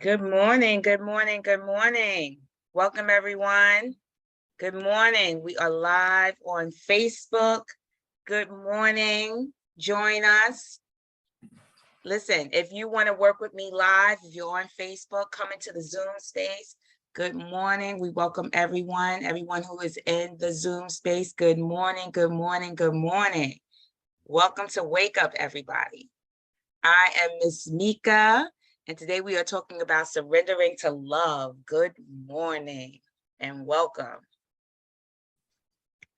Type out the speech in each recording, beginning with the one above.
Good morning, good morning, good morning. Welcome, everyone. Good morning. We are live on Facebook. Good morning. Join us. Listen, if you want to work with me live, if you're on Facebook, come into the Zoom space. Good morning. We welcome everyone who is in the Zoom space. Good morning, good morning, good morning. Welcome to Wake Up, everybody. I am Miss Meika, and today we are talking about surrendering to love. Good morning and welcome.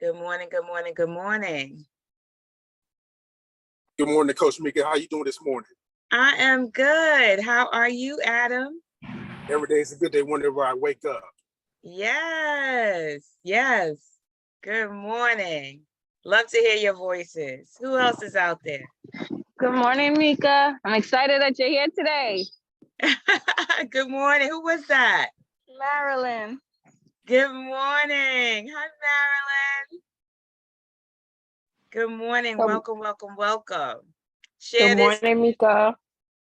Good morning, good morning, good morning. Good morning, Coach Meika. How you doing this morning? I am good. How are you, Adam? Every day is a good day whenever I wake up. Yes, yes. Good morning. Love to hear your voices. Who else is out there? Good morning, Meika. I'm excited that you're here today. Good morning. Who was that? Marilyn. Good morning. Hi, Marilyn. Good morning. Welcome, welcome, welcome. Share Good morning, Meika.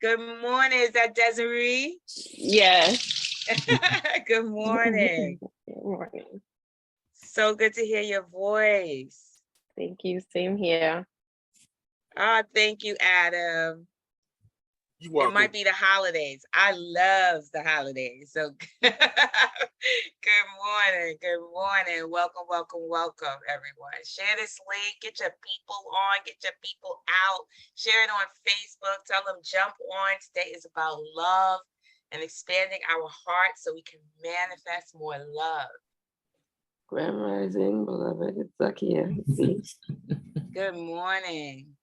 Good morning. Is that Desiree? Yes. Good morning. Good morning. So good to hear your voice. Thank you. Same here. Oh, thank you, Adam. You welcome. It might be the holidays. I love the holidays. So good morning. Good morning. Welcome, welcome, welcome, everyone. Share this link. Get your people on. Get your people out. Share it on Facebook. Tell them jump on. Today is about love and expanding our hearts so we can manifest more love. Grand Rising, beloved. It's Zakia. Good morning.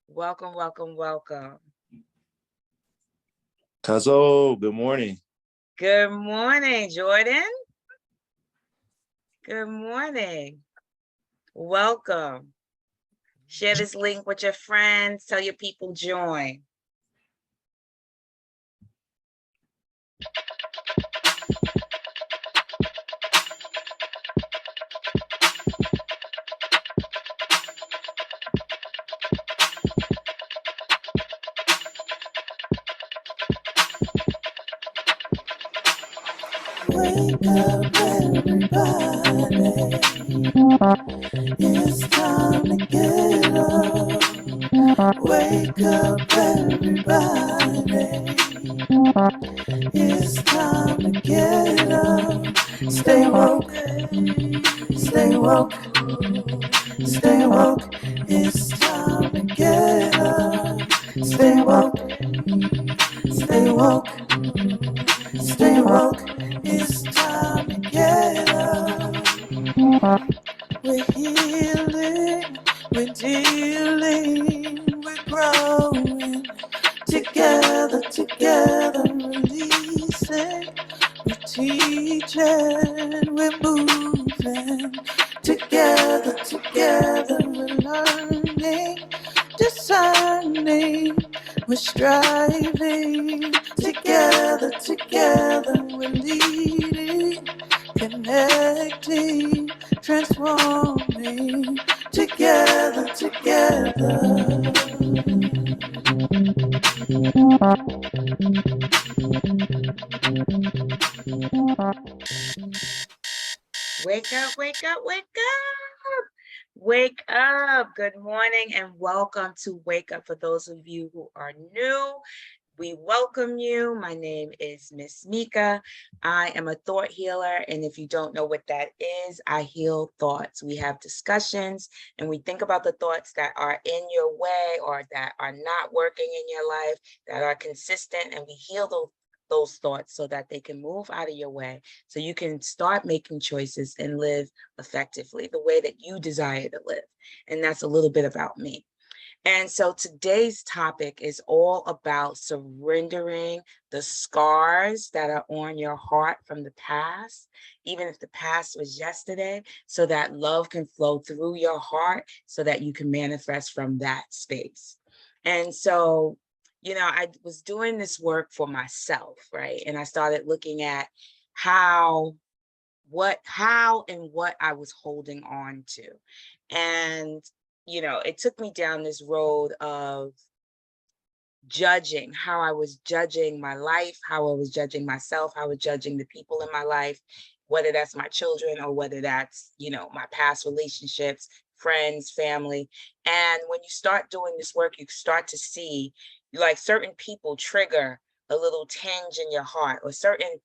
Welcome, welcome, welcome. Kazo, good morning. Good morning, Jordan. Good morning. Welcome. Share this link with your friends. Tell your people join. Wake up, everybody. It's time to get up. Wake up, everybody. It's time to get up. Stay woke. Stay woke. Stay woke. It's time to get up. Stay woke. Stay woke. Stay woke. It's time to get up. We're healing, we're dealing, we're growing. Together, together, releasing. We're teaching, we're moving. Together, together, we're learning, discerning. We're striving. Together, together, we're leading, connecting, transforming. Together, together. Wake up, wake up, wake up. Wake up. Good morning and welcome to Wake Up. For those of you who are new, we welcome you. My name is Miss Meika. I am a thought healer, and if you don't know what that is, I heal thoughts. We have discussions and we think about the thoughts that are in your way or that are not working in your life, that are consistent, and we heal those thoughts so that they can move out of your way, so you can start making choices and live effectively the way that you desire to live. And that's a little bit about me. And so today's topic is all about surrendering the scars that are on your heart from the past, even if the past was yesterday, so that love can flow through your heart so that you can manifest from that space. And so, you know, I was doing this work for myself, right? And I started looking at how and what I was holding on to. And you know, it took me down this road of judging, how I was judging my life, how I was judging myself, how I was judging the people in my life, whether that's my children or whether that's, my past relationships, friends, family. And when you start doing this work, you start to see like certain people trigger a little tinge in your heart, or certain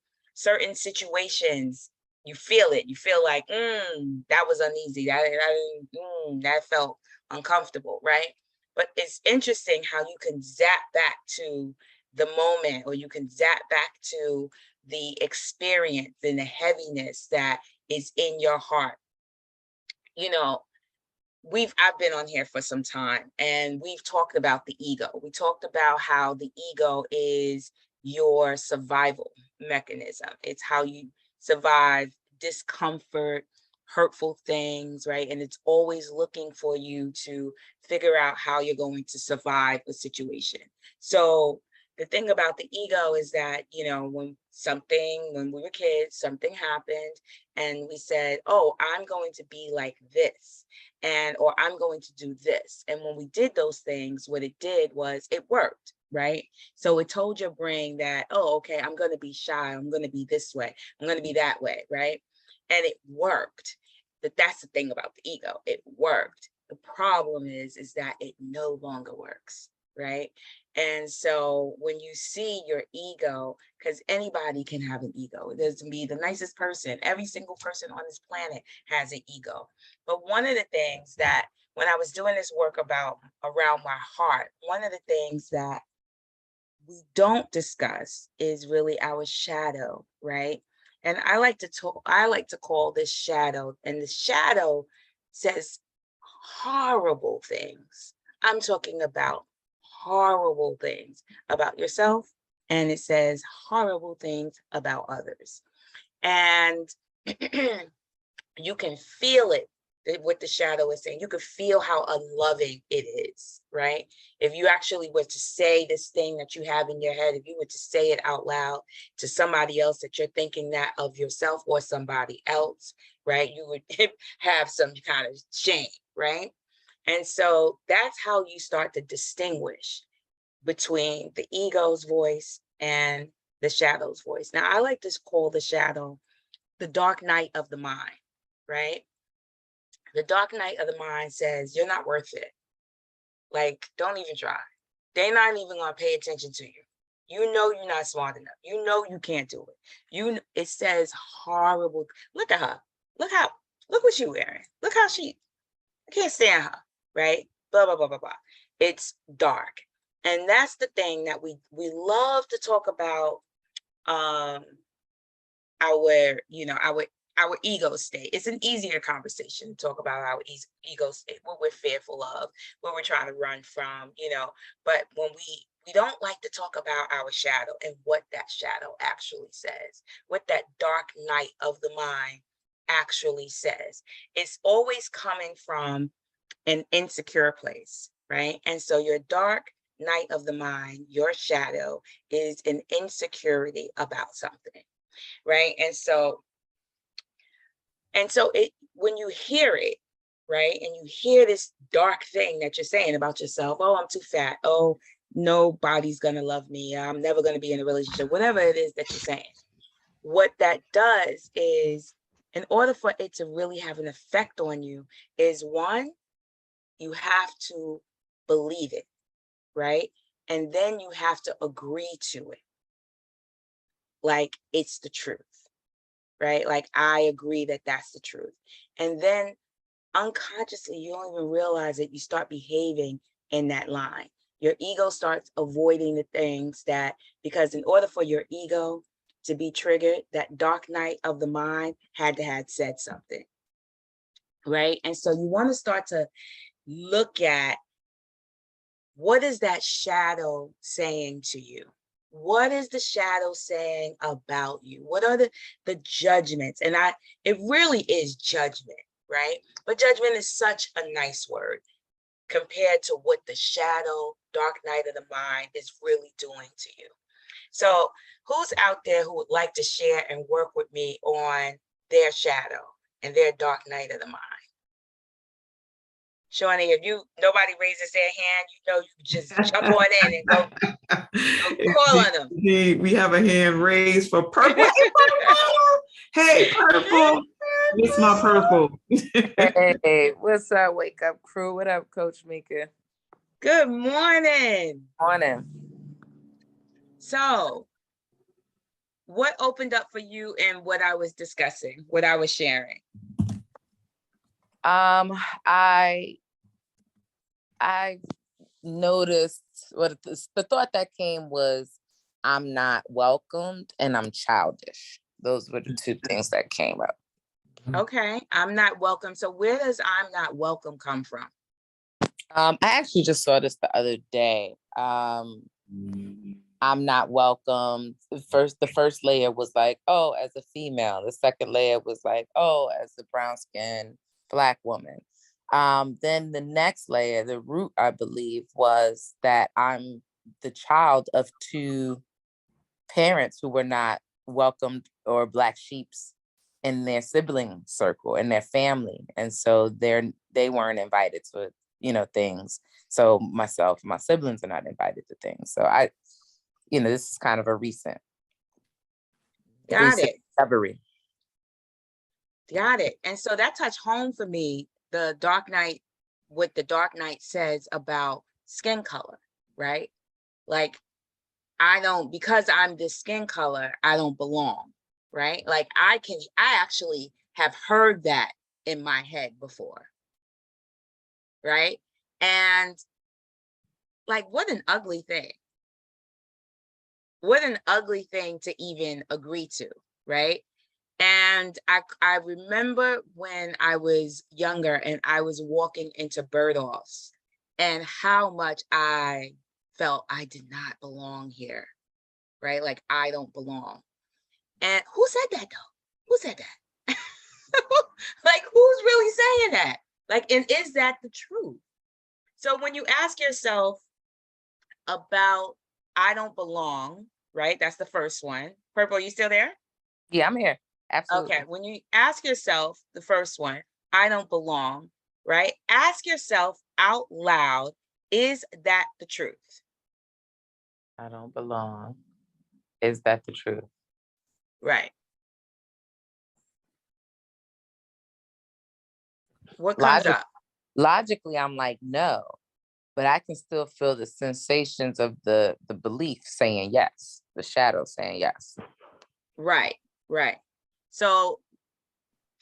situations, you feel it. You feel like, that was uneasy. That felt uncomfortable, right? But it's interesting how you can zap back to the moment, or you can zap back to the experience and the heaviness that is in your heart. I've been on here for some time, and we've talked about the ego. We talked about how the ego is your survival mechanism. It's how you survive discomfort, hurtful things, right? And it's always looking for you to figure out how you're going to survive a situation. So the thing about the ego is that, when we were kids, something happened and we said, oh, I'm going to be like this, or I'm going to do this. And when we did those things, what it did was it worked, right? So it told your brain that, oh, okay, I'm going to be shy. I'm going to be this way. I'm going to be that way, right? And it worked. But that's the thing about the ego. It worked. The problem is that it no longer works, right? And so when you see your ego, because anybody can have an ego, it doesn't be the nicest person. Every single person on this planet has an ego. But one of the things that when I was doing this work around my heart, one of the things that we don't discuss is really our shadow, right? And I like to call this shadow, and the shadow says horrible things. I'm talking about horrible things about yourself, and it says horrible things about others. And you can feel it, what the shadow is saying. You can feel how unloving it is, right? If you actually were to say this thing that you have in your head, if you were to say it out loud to somebody else that you're thinking that of yourself or somebody else, right? You would have some kind of shame, right? And so that's how you start to distinguish between the ego's voice and the shadow's voice. Now, I like to call the shadow the dark night of the mind, right? The dark night of the mind says, you're not worth it. Like, don't even try. They're not even going to pay attention to you. You know you're not smart enough. You know you can't do it. It says horrible. Look at her. Look what she's wearing. Look how I can't stand her, right? Blah, blah, blah, blah, blah. It's dark. And that's the thing that we love to talk about, our ego state. It's an easier conversation to talk about our ego state, what we're fearful of, what we're trying to run from, but when we don't like to talk about our shadow and what that shadow actually says, what that dark night of the mind actually says. It's always coming from an insecure place, right? And so your dark night of the mind, your shadow, is an insecurity about something, right? And so it, when you hear it, right, and you hear this dark thing that you're saying about yourself, oh, I'm too fat, oh, nobody's gonna love me, I'm never gonna be in a relationship, whatever it is that you're saying, what that does is, in order for it to really have an effect on you, is one, you have to believe it, right? And then you have to agree to it. Like it's the truth, right? Like I agree that that's the truth. And then unconsciously, you don't even realize it, you start behaving in that line. Your ego starts avoiding the things that, because in order for your ego to be triggered, that dark night of the mind had to have said something, right? And so you want to start to look at, what is that shadow saying to you? What is the shadow saying about you? What are the judgments? And it really is judgment, right? But judgment is such a nice word compared to what the shadow, dark night of the mind is really doing to you. So who's out there who would like to share and work with me on their shadow and their dark night of the mind? Shawnee, if nobody raises their hand, you just jump on in and go call on them. Indeed, we have a hand raised for Purple. Hey, Purple. Miss my Purple. Hey, what's up, Wake Up Crew? What up, Coach Meika? Good morning. Morning. So, what opened up for you in what I was discussing, what I was sharing? I noticed what the thought that came was I'm not welcomed and I'm childish. Those were the two things that came up. Okay, I'm not welcome. So where does I'm not welcome come from? I actually just saw this the other day. I'm not welcome. The first layer was like, oh, as a female. The second layer was like, oh, as a brown skinned Black woman. Then the next layer, the root, I believe, was that I'm the child of two parents who were not welcomed or Black sheeps in their sibling circle, in their family. And so they weren't invited to, things. So myself and my siblings are not invited to things. So this is kind of a recent discovery. Got it. And so that touched home for me, the Dark Knight, what the Dark Knight says about skin color, right? Like, because I'm this skin color, I don't belong, right? Like I actually have heard that in my head before, right? And like, what an ugly thing. What an ugly thing to even agree to, right? And I remember when I was younger and I was walking into Bergdorf's and how much I felt I did not belong here, right? Like I don't belong. And who said that though? Who said that? Like, who's really saying that? Like, and is that the truth? So when you ask yourself about I don't belong, right? That's the first one. Purple, you still there? Yeah, I'm here. Absolutely. Okay, when you ask yourself the first one, I don't belong, right? Ask yourself out loud, is that the truth? I don't belong. Is that the truth? Right. What comes up? Logically, I'm like, no, but I can still feel the sensations of the belief saying yes, the shadow saying yes. Right. So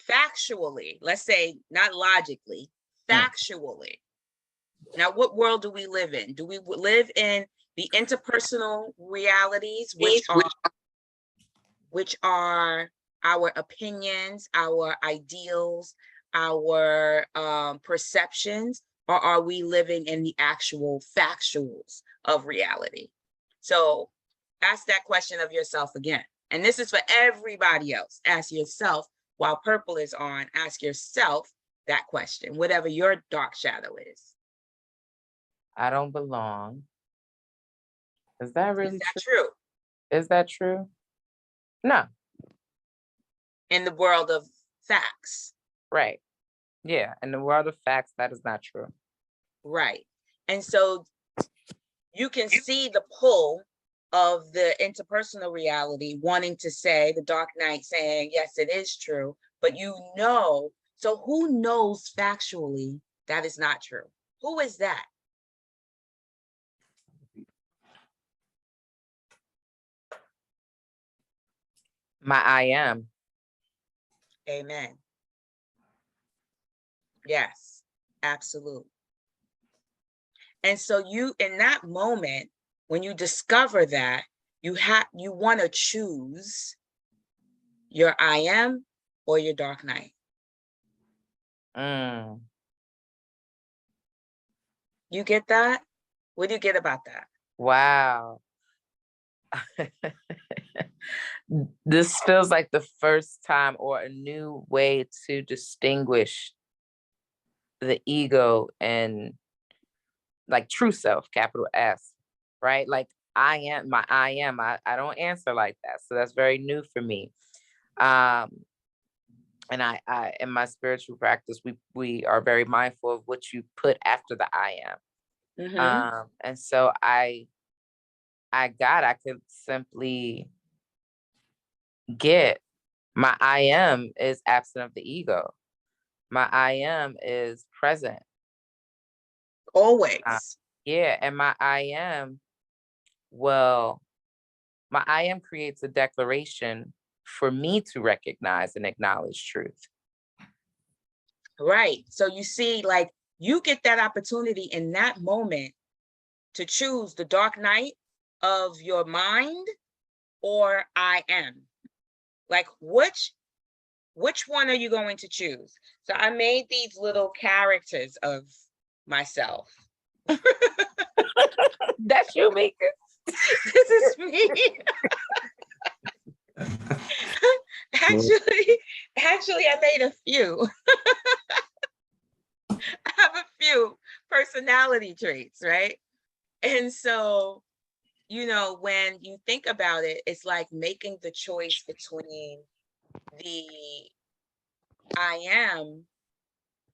factually, let's say not logically, factually. Now, what world do we live in? Do we live in the interpersonal realities, which are our opinions, our ideals, our perceptions, or are we living in the actual factuals of reality? So ask that question of yourself again. And this is for everybody else. Ask yourself, while Purple is on, ask yourself that question, whatever your dark shadow is. I don't belong. Is that really true? Is that true? No. In the world of facts. Right. Yeah. In the world of facts, that is not true. Right. And so you can see the pull of the interpersonal reality wanting to say, the Dark Knight saying, yes, it is true, but so who knows factually that is not true? Who is that? I am. Amen. Yes, absolutely. And so you, in that moment, when you discover that, you want to choose your I am or your Dark Knight. You get that? What do you get about that? Wow. This feels like the first time or a new way to distinguish the ego and like true self, capital S, right? Like I am, I don't answer like that. So that's very new for me. And I in my spiritual practice, we are very mindful of what you put after the I am. Mm-hmm. And so I could simply get my I am is absent of the ego. My I am is present. Always. Yeah, and my I am, well, my I am creates a declaration for me to recognize and acknowledge truth. Right. So you see, like, you get that opportunity in that moment to choose the dark night of your mind or I am. Like, which one are you going to choose? So I made these little characters of myself. That's you, Meika. This is me. Actually, I made a few. I have a few personality traits, right? And so, you know, when you think about it, it's like making the choice between the I am,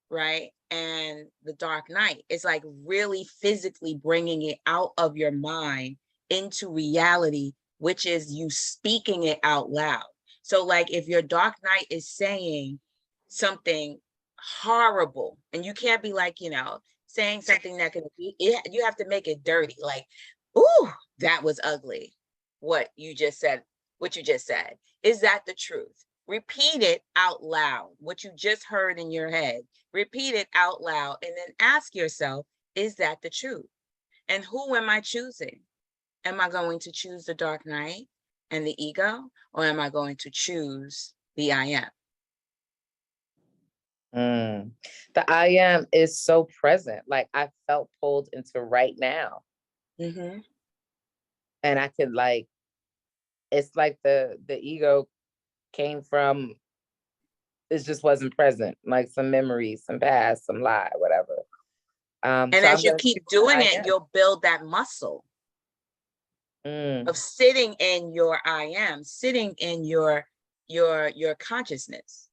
right, and the dark night. It's like really physically bringing it out of your mind into reality, which is you speaking it out loud. So like if your dark night is saying something horrible, and you can't be like, you know, saying something that could be, you have to make it dirty, like, ooh, that was ugly. What you just said, is that the truth? Repeat it out loud, what you just heard in your head. Repeat it out loud and then ask yourself, is that the truth? And who am I choosing? Am I going to choose the dark night and the ego, or am I going to choose the I am? The I am is so present. Like I felt pulled into right now. Mm-hmm. And I could like, it's like the ego came from, it just wasn't present, like some memories, some past, some lie, whatever. And so as I'm you gonna keep choose the doing I it, you'll build that muscle am. of sitting in your I am, sitting in your consciousness,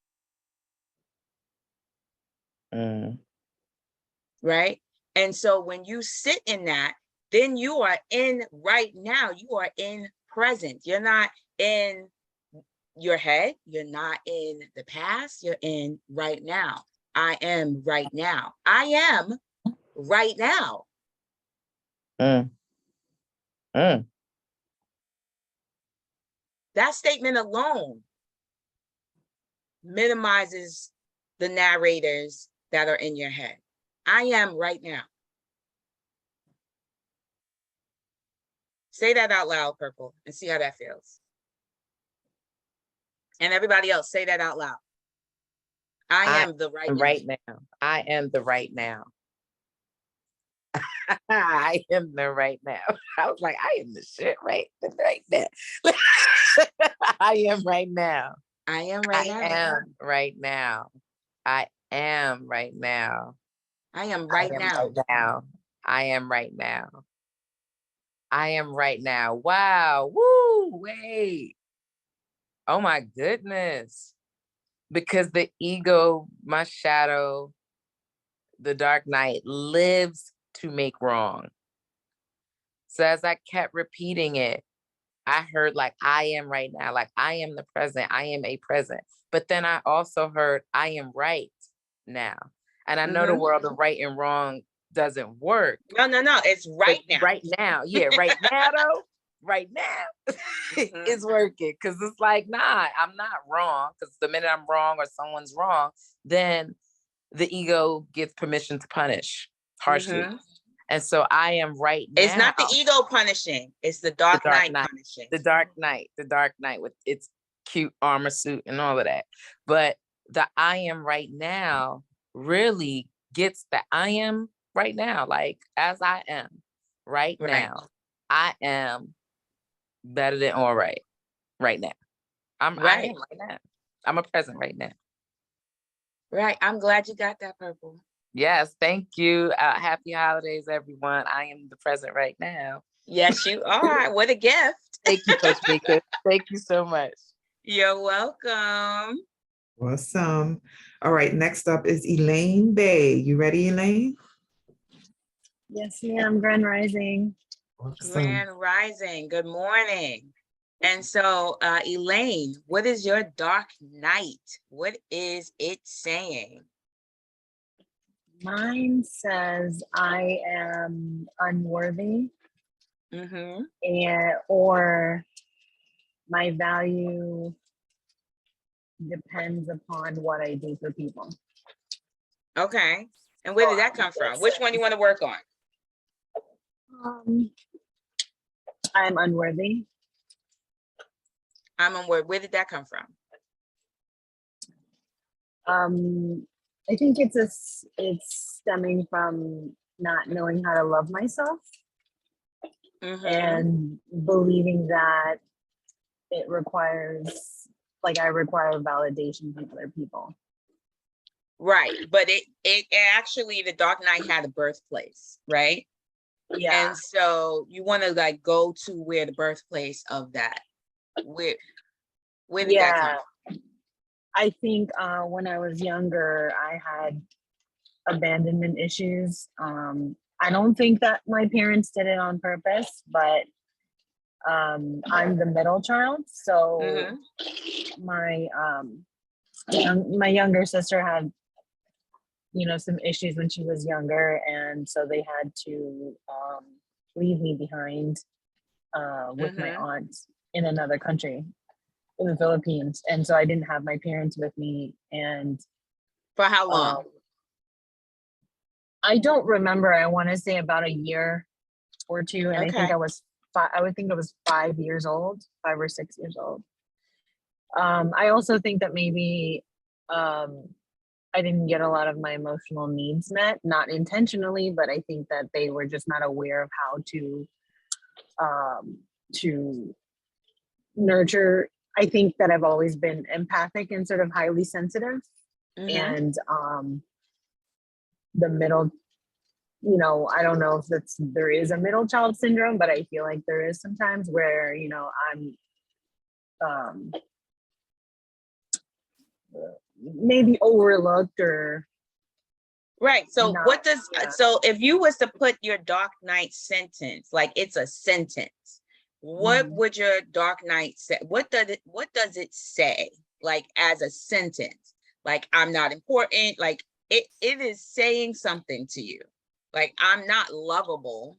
right? And so when you sit in that, then you are in right now. You are in present. You're not in your head. You're not in the past. You're in right now. I am right now. I am right now. That statement alone minimizes the narrators that are in your head. I am right now. Say that out loud, Purple, and see how that feels. And everybody else, say that out loud. I am the right now. Right now. I am the right now. I am the right now. I was like, I am the shit right now. I am right now. I am right now. I am right now. I am right now. I am right now. I am right now. I am right now. Wow. Woo. Wait. Oh my goodness. Because the ego, my shadow, the dark night lives to make wrong. So as I kept repeating it, I heard like, I am right now, like I am the present, I am a present. But then I also heard, I am right now. And I know the world of right and wrong doesn't work. No, it's right now. Right now. Yeah, right now though. Right now is working. Cause it's like, nah, I'm not wrong. Cause the minute I'm wrong or someone's wrong, then the ego gets permission to punish harshly. And so I am right now. It's not the ego punishing. It's the dark night punishing. The dark night with its cute armor suit and all of that. But the I am right now really gets the I am right now. Like as I am right now, I am better than all right now. I am right now. I'm a present right now. Right. I'm glad you got that, Purple. Yes, thank you. Happy holidays, everyone. I am the present right now. Yes, you are. What a gift. Thank you, Coach Meika. Thank you so much. You're welcome. Awesome. All right, next up is Elaine Bay. You ready, Elaine? Yes, ma'am. Grand Rising. Awesome. Grand Rising, good morning. And so, Elaine, what is your dark night? What is it saying? Mine says I am unworthy Mm-hmm. or my value depends upon what I do for people. Okay. And where did that come from? Which one you want to work on? I'm unworthy. I'm on where did that come from? I think it's stemming from not knowing how to love myself Mm-hmm. and believing that it requires, like, I require validation from other people. Right. But it actually, the Dark Knight had a birthplace, right? Yeah. And so you want to like go to where the birthplace of that, where did that come from? I think when I was younger, I had abandonment issues. I don't think that my parents did it on purpose, but I'm the middle child, so Mm-hmm. my younger sister had, you know, some issues when she was younger, and so they had to leave me behind with my Mm-hmm. aunt in another country, in the Philippines, and so I didn't have my parents with me, and For how long? I don't remember. I want to say about a year or two, and I think Okay. I would think I was 5 years old, 5 or 6 years old. I also think that maybe I didn't get a lot of my emotional needs met, not intentionally, but I think that they were just not aware of how to nurture. I think that I've always been empathic and sort of highly sensitive, Mm-hmm. and the middle, you know, I don't know if there is a middle child syndrome, but I feel like there is sometimes where, you know, I'm maybe overlooked or Right. So not. what does Yeah. so if you was to put your Dark Knight sentence, like it's a sentence, what would your Dark Knight say? What does it say? Like as a sentence, like I'm not important, like it is saying something to you. Like I'm not lovable.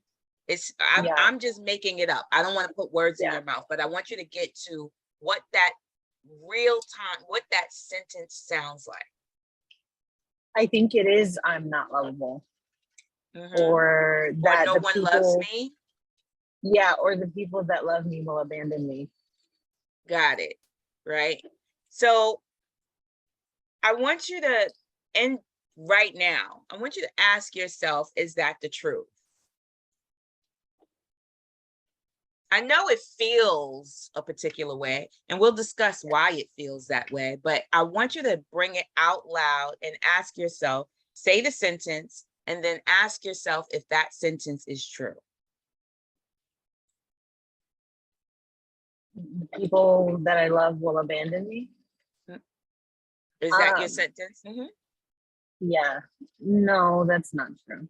I'm just making it up. I don't want to put words in your mouth, but I want you to get to what that what that sentence sounds like. I think it is I'm not lovable. Mm-hmm. Or that no one loves me. Yeah, or the people that love me will abandon me. Got it. Right. So I want you to end right now. I want you to ask yourself, is that the truth? I know it feels a particular way, and we'll discuss why it feels that way, but I want you to bring it out loud and ask yourself, say the sentence, and then ask yourself if that sentence is true. People that I love will abandon me. Is that your sentence? Mm-hmm. Yeah. No, that's not true.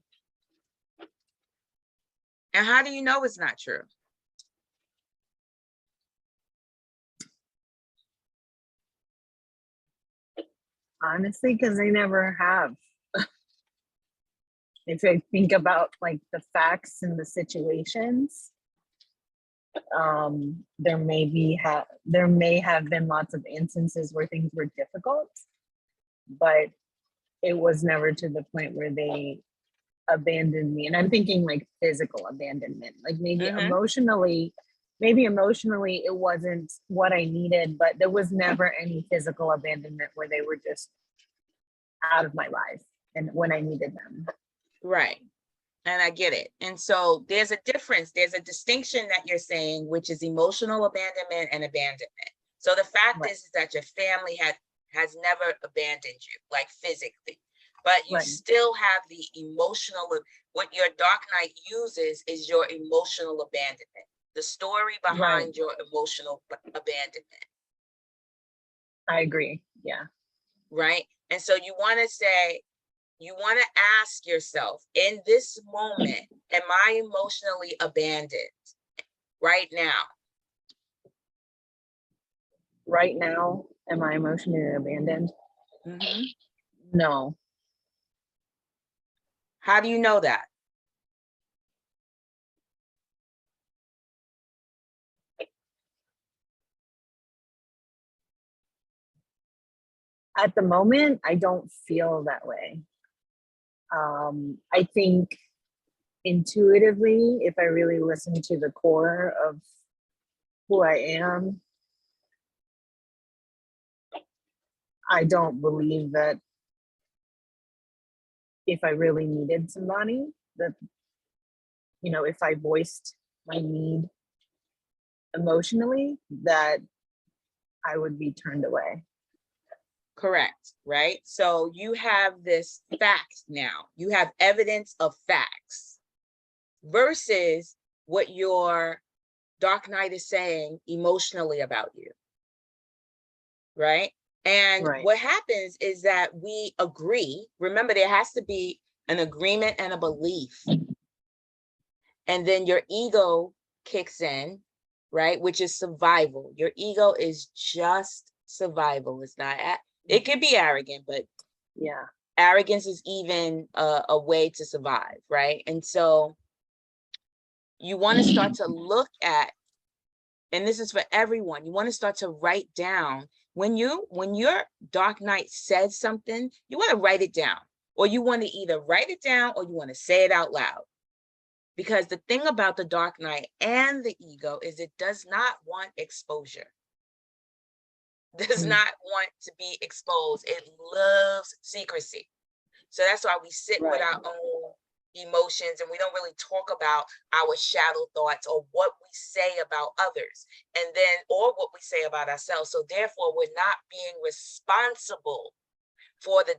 And how do you know it's not true? Honestly, because they never have. If I think about like the facts and the situations, there may have been lots of instances where things were difficult, but it was never to the point where they abandoned me. And I'm thinking like physical abandonment, like maybe emotionally it wasn't what I needed, but there was never any physical abandonment where they were just out of my life and when I needed them. Right. And I get it. And so there's a difference. There's a distinction that you're saying, which is emotional abandonment and abandonment. So the fact is that your family has never abandoned you, like physically, but you still have the emotional, what your Dark Knight uses is your emotional abandonment, the story behind your emotional abandonment. I agree. Yeah. right? And so you want to say, you want to ask yourself, in this moment, am I emotionally abandoned right now? Right now, am I emotionally abandoned? No. How do you know that? At the moment, I don't feel that way. I think intuitively, if I really listen to the core of who I am, I don't believe that if I really needed somebody, that, you know, if I voiced my need emotionally, that I would be turned away. Correct, right? So you have this fact now. You have evidence of facts versus what your dark night is saying emotionally about you, right? And Right. what happens is that we agree. Remember, there has to be an agreement and a belief. And then your ego kicks in, right? Which is survival. Your ego is just survival. It's not, it can be arrogant, but Yeah. arrogance is even a way to survive, right? And so you want to start to look at, and this is for everyone, you want to start to write down when your dark night says something, you want to write it down, or you want to either write it down or you want to say it out loud. Because the thing about the dark night and the ego is it does not want exposure. Does not want to be exposed. It loves secrecy. So that's why we sit with our own emotions and we don't really talk about our shadow thoughts or what we say about others, and then or what we say about ourselves. So therefore we're not being responsible for the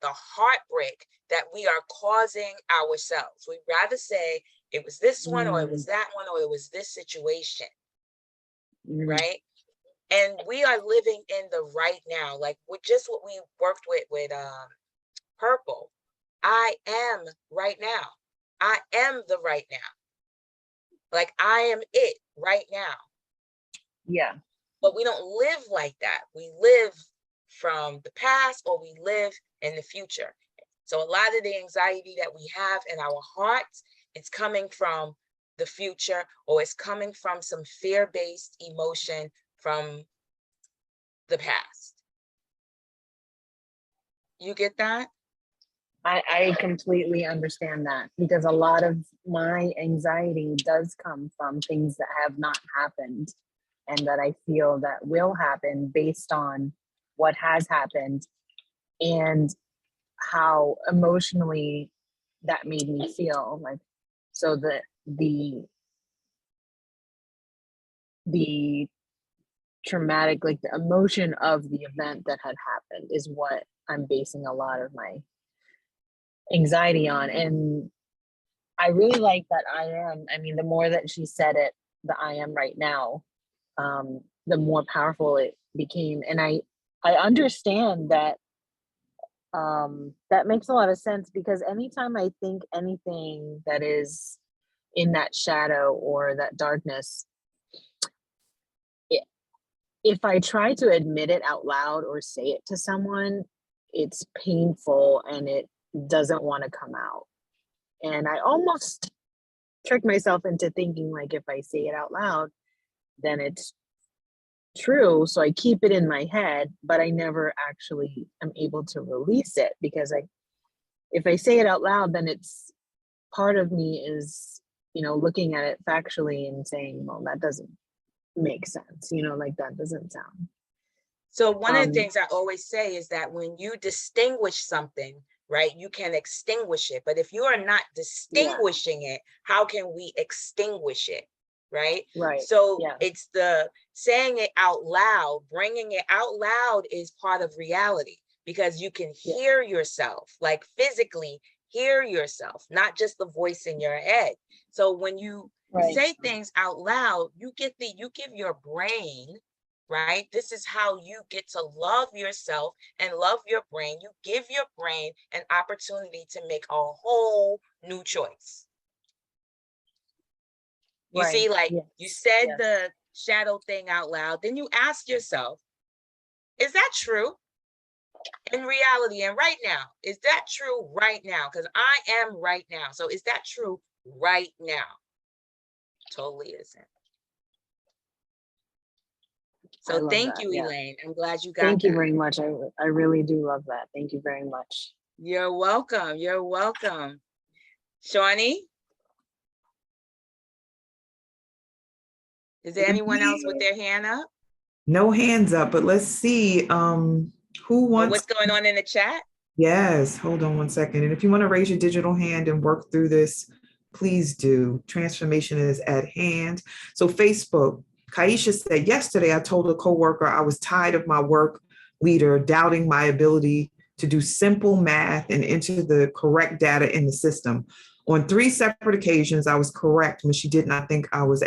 heartbreak that we are causing ourselves. We'd rather say it was this one or it was that one or it was this situation, right? And we are living in the right now, like with just what we worked with Purple. I am right now. I am the right now. Like I am it right now. Yeah. But we don't live like that. We live from the past or we live in the future. So a lot of the anxiety that we have in our hearts, it's coming from the future, or it's coming from some fear-based emotion from the past. You get that? I completely understand that, because a lot of my anxiety does come from things that have not happened and that I feel that will happen based on what has happened and how emotionally that made me feel. Like, so the traumatic, like the emotion of the event that had happened is what I'm basing a lot of my anxiety on. And I really like that I am. I mean, the more that she said it, the I am right now, the more powerful it became. And I understand that that makes a lot of sense, because anytime I think anything that is in that shadow or that darkness, if I try to admit it out loud or say it to someone, it's painful and it doesn't want to come out. And I almost trick myself into thinking, like, if I say it out loud, then it's true. So I keep it in my head, but I never actually am able to release it, because if I say it out loud, then it's part of me is, you know, looking at it factually and saying, well, that doesn't make sense, you know, like that doesn't sound. So one of the things I always say is that when you distinguish something, right, you can extinguish it. But if you are not distinguishing it, how can we extinguish it, right? Right. So Yeah. it's the saying it out loud, bringing it out loud is part of reality, because you can hear yourself, like physically hear yourself, not just the voice in your head. So when you say things out loud, you give your brain right? This is how you get to love yourself and love your brain. You give your brain an opportunity to make a whole new choice. You Right. see, like Yes. you said Yes. the shadow thing out loud, then you ask yourself, is that true in reality? And right now, is that true right now? Because I am right now. So is that true right now? Totally isn't. I So love thank that. you, Yeah. Elaine. I'm glad you got Thank you that. very much. I really do love that. Thank you very much. You're welcome. You're welcome. Shawnee? Is there anyone else with their hand up? No hands up, but let's see. Who Or wants? what's going on in the chat? Yes, hold on one second. And if you want to raise your digital hand and work through this, please do. Transformation is at hand. So Facebook, Kaisha said, yesterday I told a coworker I was tired of my work leader doubting my ability to do simple math and enter the correct data in the system. On 3 separate occasions, I was correct when she did not think I was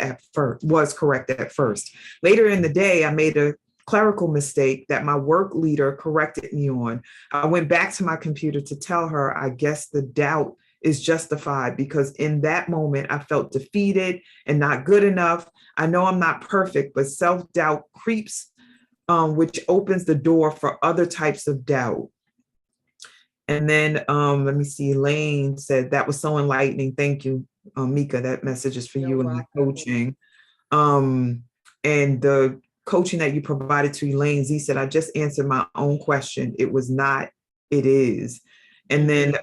correct at first. Later in the day, I made a clerical mistake that my work leader corrected me on. I went back to my computer to tell her I guess the doubt is justified because in that moment I felt defeated and not good enough. I know I'm not perfect, but self-doubt creeps, which opens the door for other types of doubt. And then let me see, Elaine said that was so enlightening. Thank you, Meika. That message is for You're you and the welcome. coaching. And the coaching that you provided to Elaine, Z said, I just answered my own question. It was not, it is. And then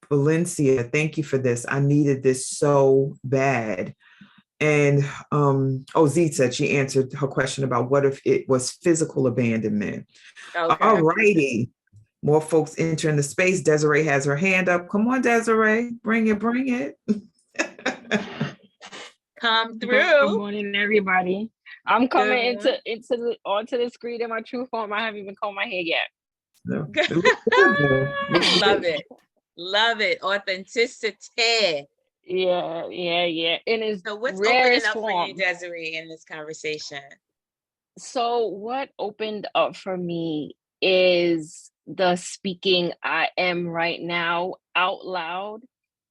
Valencia, thank you for this. I needed this so bad. And Z said she answered her question about what if it was physical abandonment. Okay. All righty. More folks entering the space. Desiree has her hand up. Come on, Desiree. Bring it, bring it. Come Good through. morning, everybody. I'm coming Good. onto the screen in my true form. I haven't even combed my hair yet. No. Good. Love it. Love it. Authenticity. Yeah. In its So what's opening rarest up for you, form. Desiree, in this conversation? So what opened up for me is the speaking I am right now out loud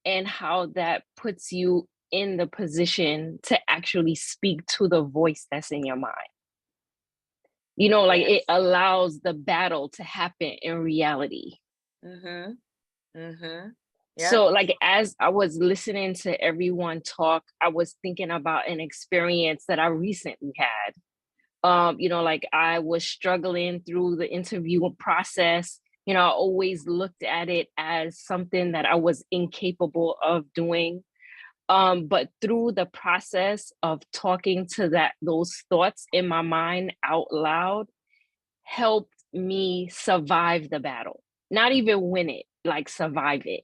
and how that puts you in the position to actually speak to the voice that's in your mind. You know, like it Yes. allows the battle to happen in reality. Mm-hmm. Mm-hmm. So, like, as I was listening to everyone talk, I was thinking about an experience that I recently had. You know, like I was struggling through the interview process. You know, I always looked at it as something that I was incapable of doing. But through the process of talking to those thoughts in my mind out loud, helped me survive the battle. Not even win it, like survive it.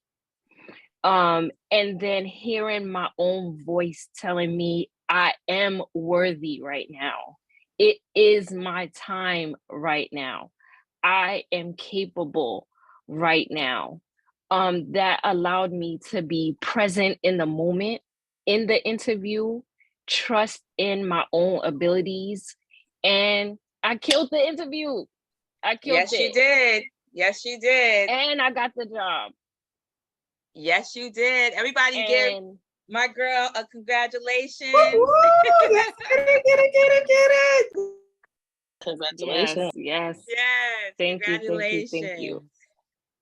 And then hearing my own voice telling me I am worthy right now. It is my time right now. I am capable right now. That allowed me to be present in the moment in the interview, trust in my own abilities, and I killed the interview. I killed Yes, you it. did. Yes, you did. And I got the job. Yes, you did. Everybody give And my girl a congratulations. Yes, get it. congratulations. Yes. Yes, Thank you. congratulations.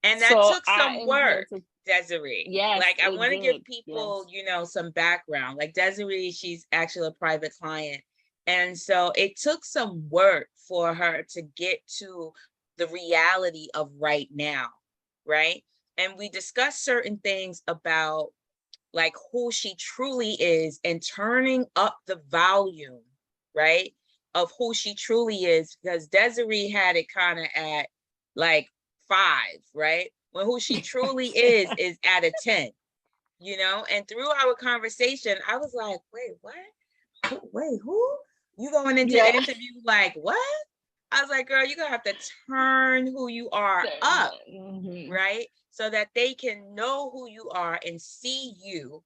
And that So took I some am here work, to, Desiree. yes, Like I it want to give did. people, Yes. some background. Like Desiree, she's actually a private client. And so it took some work for her to get to the reality of right now, right? And we discussed certain things about like who she truly is and turning up the volume, right? Of who she truly is, because Desiree had it kind of at like 5, right? When who she truly is at a 10, and through our conversation, I was like, wait, what? Wait, who? You going into Yeah. the interview like, what? I was like, girl, you're gonna have to turn who you are up, right? So that they can know who you are and see you,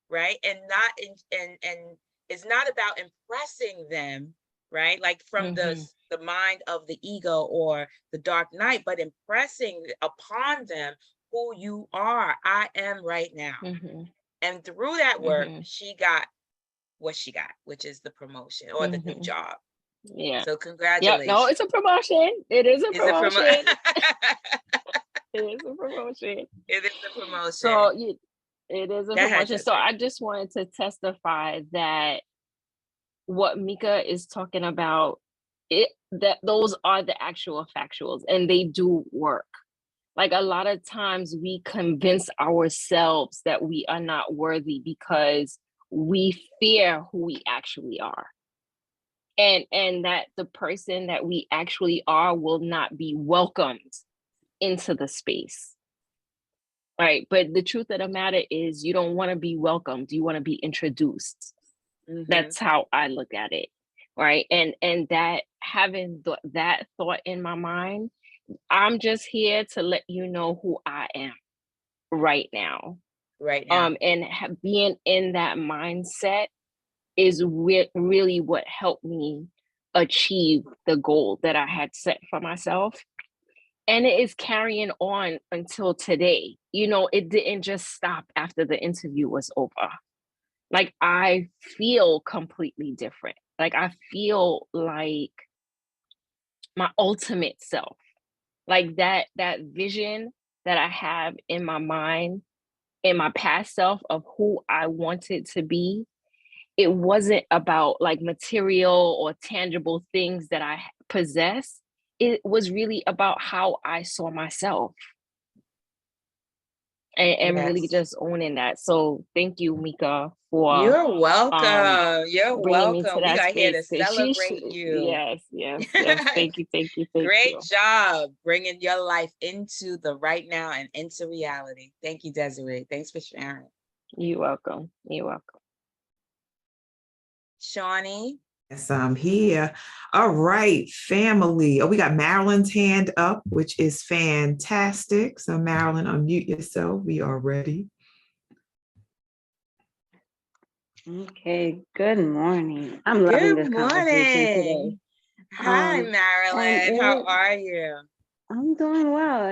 right? And not and it's not about impressing them, right? Like from the mind of the ego or the dark night, but impressing upon them who you are. I am right now. And through that work, she got what she got, which is the promotion or the new job. Yeah. So Yeah. congratulations. No, it's a promotion. It is a It's a promotion. It is a promotion. It is a promotion. So it is a Go ahead, promotion. So Desiree. I just wanted to testify that what Meika is talking about, that those are the actual factuals, and they do work. Like a lot of times we convince ourselves that we are not worthy because we fear who we actually are. And that the person that we actually are will not be welcomed into the space. Right. But the truth of the matter is you don't want to be welcomed. You want to be introduced. That's how I look at it. Right. And that having that thought in my mind, I'm just here to let you know who I am right now. Right now. And being in that mindset is really what helped me achieve the goal that I had set for myself. And it is carrying on until today. You know, it didn't just stop after the interview was over. Like I feel completely different. Like I feel like my ultimate self. Like that vision that I have in my mind, in my past self of who I wanted to be, it wasn't about like material or tangible things that I possess. It was really about how I saw myself and really Yes. just owning that. So thank you, Meika, for You're welcome. You're bringing me to welcome. We that are here to space. 'Cause celebrate you. yes. Thank you. Great job bringing your life into the right now and into reality. Thank you, Desiree. Thanks for sharing. You're welcome. Shawnee. Yes, I'm here. All right, family. Oh, we got Marilyn's hand up, which is fantastic. So, Marilyn, unmute yourself. We are ready. Okay, good morning. I'm loving this conversation today. Hi, Marilyn. How are you? I'm doing well.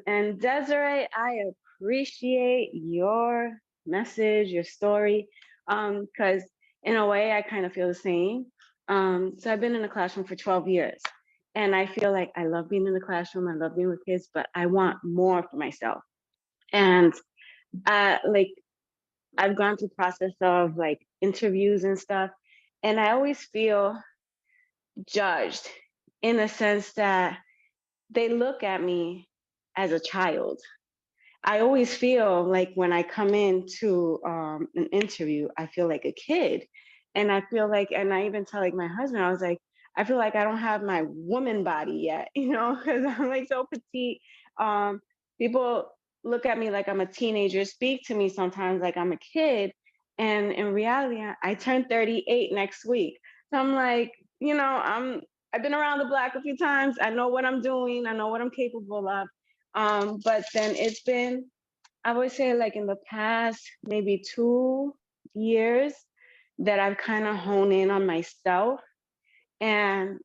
And Desiree, I appreciate your message, your story, because in a way I kind of feel the same. So I've been in the classroom for 12 years, and I feel like I love being in the classroom. I love being with kids, but I want more for myself. And like I've gone through process of like interviews and stuff, and I always feel judged in the sense that they look at me as a child. I always feel like when I come into an interview, I feel like a kid. And I feel like, and I even tell like my husband, I was like, I feel like I don't have my woman body yet, you know, because I'm like so petite. People look at me like I'm a teenager, speak to me sometimes like I'm a kid. And in reality, I turn 38 next week. So I'm like, you know, I've been around the block a few times. I know what I'm doing. I know what I'm capable of. But then it's been, I would say like in the past, maybe 2 years that I've kind of honed in on myself and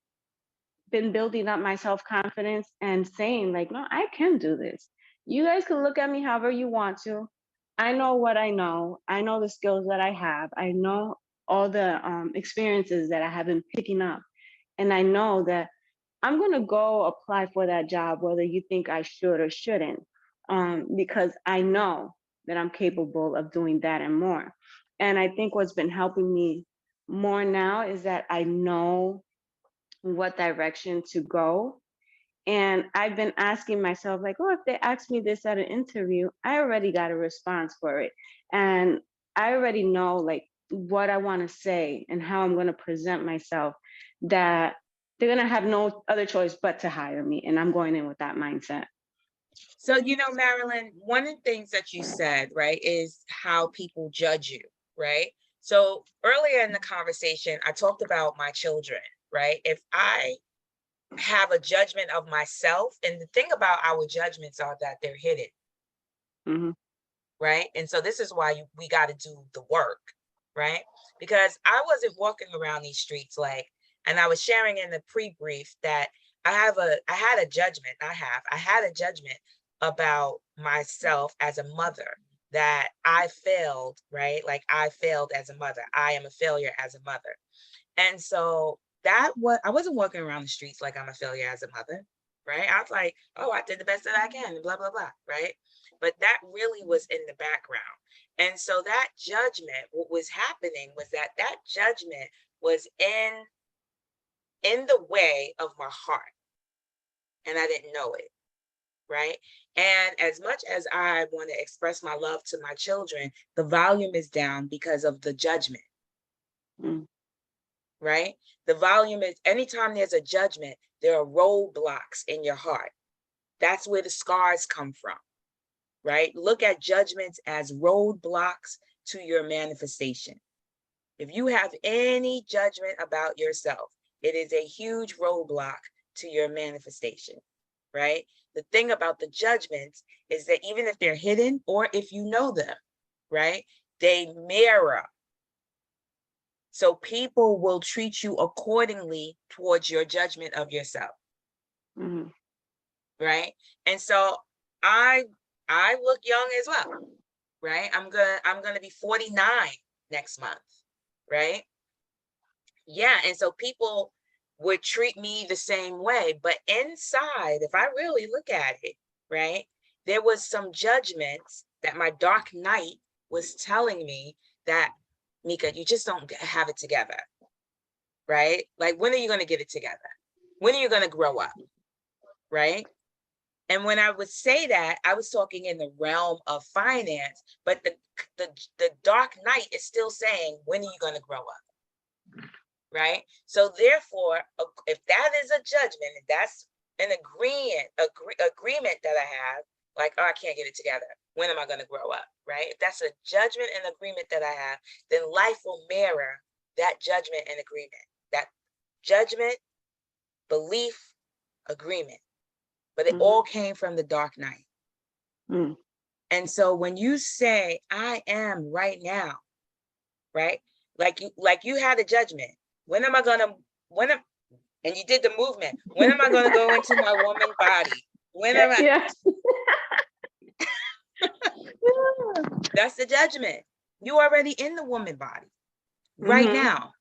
been building up my self-confidence and saying like, no, I can do this. You guys can look at me however you want to. I know what I know. I know the skills that I have. I know all the experiences that I have been picking up. And I know that I'm going to go apply for that job, whether you think I should or shouldn't, because I know that I'm capable of doing that and more. And I think what's been helping me more now is that I know what direction to go. And I've been asking myself, like, oh, if they ask me this at an interview, I already got a response for it. And I already know, like, what I want to say and how I'm going to present myself, that they're going to have no other choice but to hire me. And I'm going in with that mindset. So, you know, Marilyn, one of the things that you said, right, is how people judge you, right? So earlier in the conversation, I talked about my children, right? If I have a judgment of myself, and the thing about our judgments are that they're hidden, right? And so this is why we got to do the work, right? Because I wasn't walking around these streets like, And I was sharing in the pre-brief that I had a judgment about myself as a mother, that I failed, right? Like I failed as a mother. I am a failure as a mother. And so I wasn't walking around the streets like I'm a failure as a mother, right? I was like, oh, I did the best that I can, blah, blah, blah, right? But that really was in the background. And so that judgment, what was happening was that judgment was in the way of my heart. And I didn't know it, right? And as much as I want to express my love to my children, the volume is down because of the judgment. Mm. Right? The volume is, anytime there's a judgment, there are roadblocks in your heart. That's where the scars come from, right? Look at judgments as roadblocks to your manifestation. If you have any judgment about yourself, it is a huge roadblock to your manifestation, right? The thing about the judgments is that even if they're hidden or if you know them, right, they mirror. So people will treat you accordingly towards your judgment of yourself. Mm-hmm. Right? And so I look young as well, right? I'm gonna be 49 next month, right? Yeah, and so people would treat me the same way, but inside, if I really look at it, right, there was some judgments that my dark night was telling me that, Meika, you just don't have it together, right? Like, when are you going to get it together? When are you going to grow up, right? And when I would say that, I was talking in the realm of finance, but the dark night is still saying, when are you going to grow up, right? So therefore, if that is a judgment, if that's an agreement that I have, like, oh, I can't get it together. When am I going to grow up, right? If that's a judgment and agreement that I have, then life will mirror that judgment and agreement. That judgment, belief, agreement. But it all came from the dark night. Mm. And so when you say, I am right now, right? Like you had a judgment. And you did the movement. When am I going to go into my woman body? When am I? Yes. That's the judgment. You already in the woman body right now.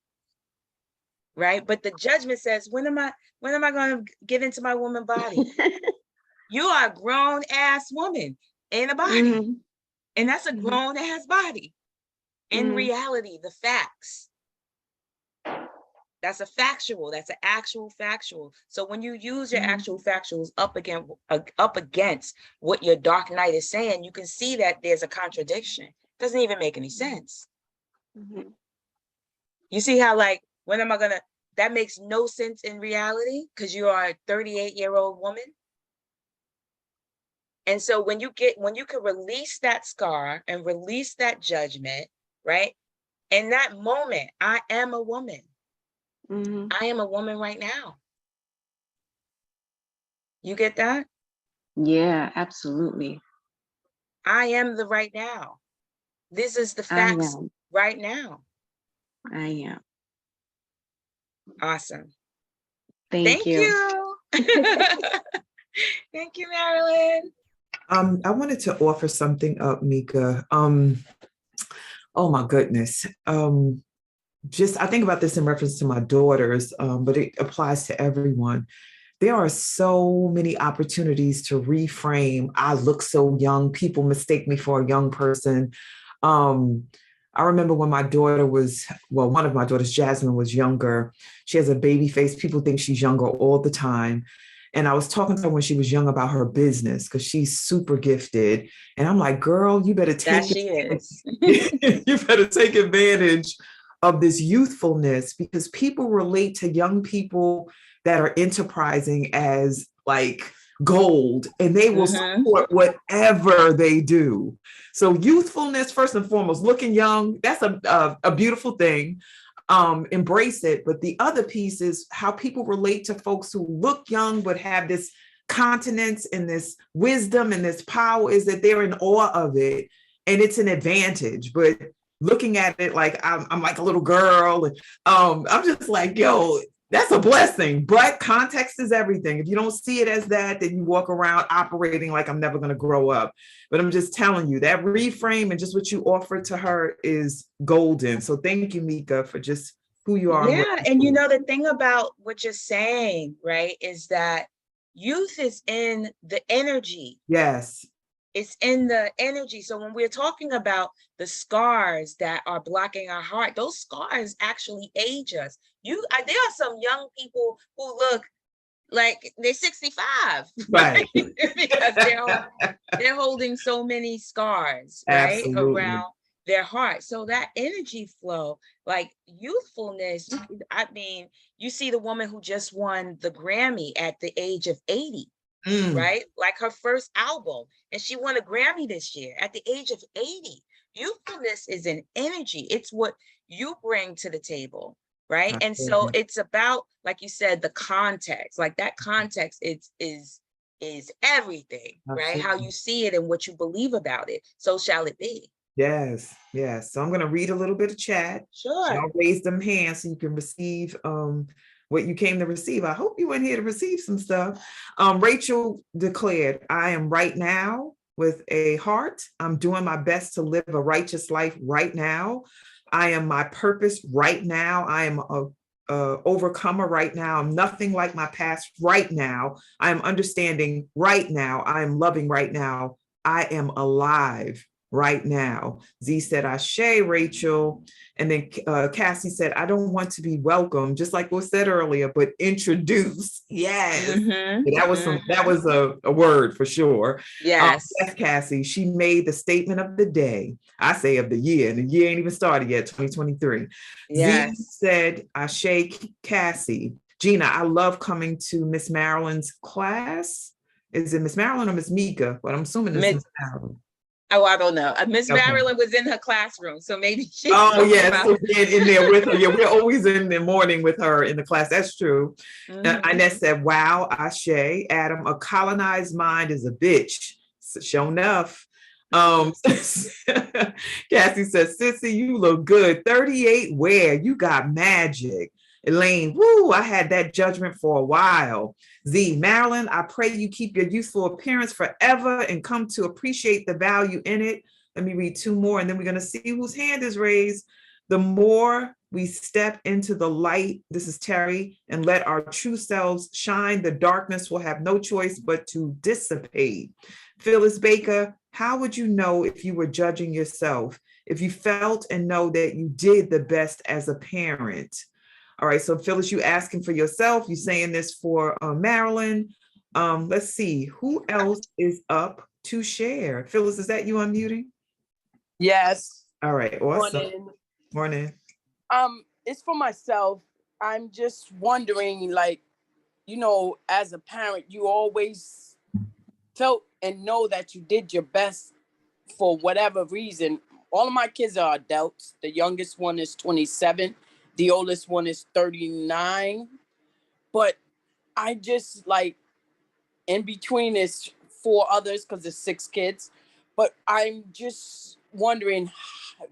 Right? But the judgment says, when am I going to get into my woman body? You are a grown ass woman in a body. And that's a grown ass body. In reality, the facts. That's a factual. That's an actual factual. So when you use your actual factuals up against what your dark night is saying, you can see that there's a contradiction. It doesn't even make any sense. You see how, like, that makes no sense in reality because you are a 38-year-old woman. And so when you can release that scar and release that judgment, right? In that moment, I am a woman. I am a woman right now. You get that? Yeah, absolutely. I am the right now. This is the facts right now. I am. Awesome. Thank you. Thank you, Marilyn. I wanted to offer something up, Meika. Oh my goodness. I think about this in reference to my daughters, but it applies to everyone. There are so many opportunities to reframe. I look so young. People mistake me for a young person. I remember when my daughter one of my daughters, Jasmine, was younger. She has a baby face. People think she's younger all the time. And I was talking to her when she was young about her business because she's super gifted. And I'm like, girl, you better take you better take advantage of this youthfulness, because people relate to young people that are enterprising as like gold, and they will support whatever they do. So youthfulness, first and foremost, looking young, that's a beautiful thing. Embrace it. But the other piece is how people relate to folks who look young but have this continence and this wisdom and this power, is that they're in awe of it, and it's an advantage. But looking at it like I'm like a little girl, and I'm just like, yo, That's a blessing, but context is everything. If you don't see it as that, then you walk around operating like I'm never going to grow up. But I'm just telling you that reframe and just what you offered to her is golden. So thank you, Meika, for just who you are. Yeah, and the thing about what you're saying, right, is that youth is in the energy. Yes. It's in the energy. So when we're talking about the scars that are blocking our heart, those scars actually age us. There are some young people who look like they're 65, Right. because they're holding so many scars, right, Absolutely. around their heart. So that energy flow, like youthfulness, I mean, you see the woman who just won the Grammy at the age of 80. Right? Like her first album, and she won a Grammy this year at the age of 80. Youthfulness is an energy. It's what you bring to the table, right? And so it's about, like you said, the context. Like that context is everything, right? How you see it and what you believe about it. So shall it be. Yes, yes. So I'm going to read a little bit of chat. Sure. Y'all raise them hands so you can receive what you came to receive. I hope you went here to receive some stuff. Rachel declared, I am right now with a heart. I'm doing my best to live a righteous life right now. I am my purpose right now. I am a overcomer right now. I'm nothing like my past right now. I am understanding right now. I am loving right now. I am alive right now. Z said, Ashe, Rachel. And then Cassie said, I don't want to be welcome, just like was said earlier, but introduce. Yes. That was a word for sure. Yes. Yes, Cassie. She made the statement of the day. I say of the year, and the year ain't even started yet, 2023. Yes. Z said, Ashe, Cassie. Gina, I love coming to Miss Marilyn's class. Is it Miss Marilyn or Miss Meika? But I'm assuming it's Miss Marilyn. Oh, I don't know. Miss Marilyn was in her classroom, so maybe she. Oh, yes, so in there with her. Yeah, we're always in the morning with her in the class. That's true. Inez said, wow, Ashe, Adam, a colonized mind is a bitch. Sure enough. Cassie says, Sissy, you look good. 38 where? You got magic. Elaine, woo, I had that judgment for a while. Z, Marilyn, I pray you keep your youthful appearance forever and come to appreciate the value in it. Let me read two more, and then we're going to see whose hand is raised. The more we step into the light, this is Terry, and let our true selves shine, the darkness will have no choice but to dissipate. Phyllis Baker, how would you know if you were judging yourself, if you felt and know that you did the best as a parent? All right, so Phyllis, you asking for yourself, you saying this for Marilyn. Let's see, who else is up to share? Phyllis, is that you unmuting? Yes. All right, awesome. Morning. It's for myself. I'm just wondering, like, you know, as a parent, you always felt and know that you did your best for whatever reason. All of my kids are adults. The youngest one is 27. The oldest one is 39. But I just, like, in between is 4 others because there's 6 kids. But I'm just wondering,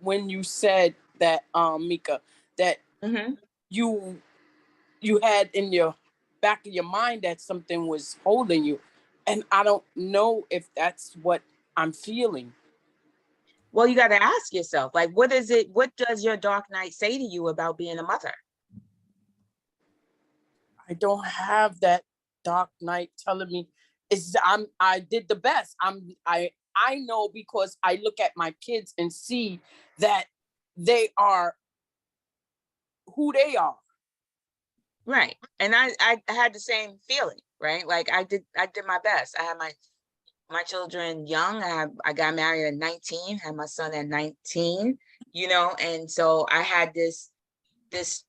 when you said that, Meika, that you had in your back of your mind that something was holding you. And I don't know if that's what I'm feeling. Well, you got to ask yourself, like, what does your dark night say to you about being a mother? I don't have that dark night telling me I did the best. I know because I look at my kids and see that they are who they are. Right. And I had the same feeling, right? Like I did my best. I had my children young. I got married at 19, had my son at 19, you know, and so I had this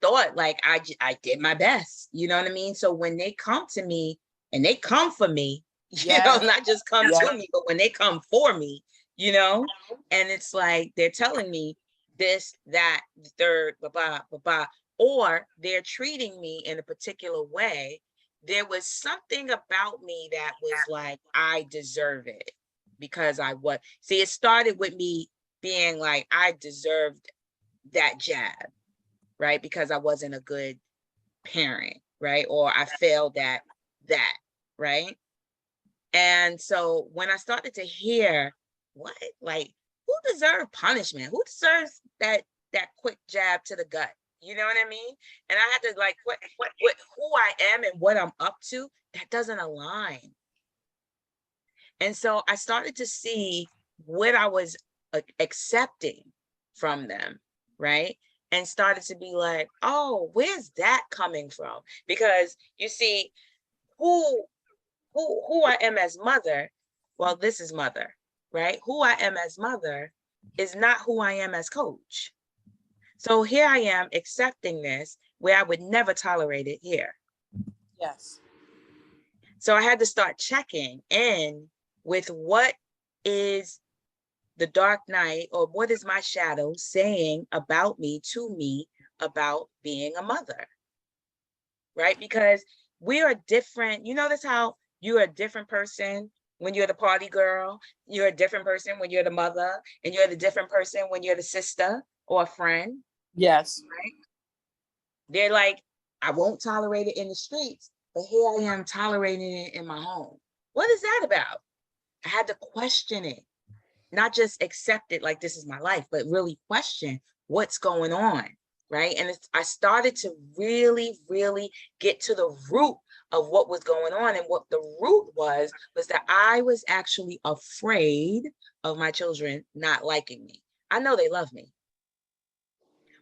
thought, like I did my best, you know what I mean? So when they come to me and they come for me, you know, not just come to me, but when they come for me, you know, and it's like they're telling me this, that, the third, blah, blah, blah, blah, or they're treating me in a particular way, there was something about me that was like, I deserve it because it started with me being like, I deserved that jab, right? Because I wasn't a good parent, right? Or I failed at that, right? And so when I started to hear, what, like, who deserves punishment? Who deserves that quick jab to the gut? You know what I mean? And I had to like, what who I am and what I'm up to, that doesn't align. And so I started to see what I was accepting from them, right? And started to be like, oh, where's that coming from? Because you see, who I am as mother, well, this is mother, right? Who I am as mother is not who I am as coach. So here I am accepting this where I would never tolerate it here. Yes. So I had to start checking in with what is the dark night, or what is my shadow saying about me, to me, about being a mother, right? Because we are different. You notice how you're a different person when you're the party girl, you're a different person when you're the mother, and you're the different person when you're the sister or a friend. Yes. Right? They're like, I won't tolerate it in the streets, but here I am tolerating it in my home. What is that about? I had to question it, not just accept it like this is my life, but really question what's going on, right? And I started to really, really get to the root of what was going on. And what the root was that I was actually afraid of my children not liking me. I know they love me.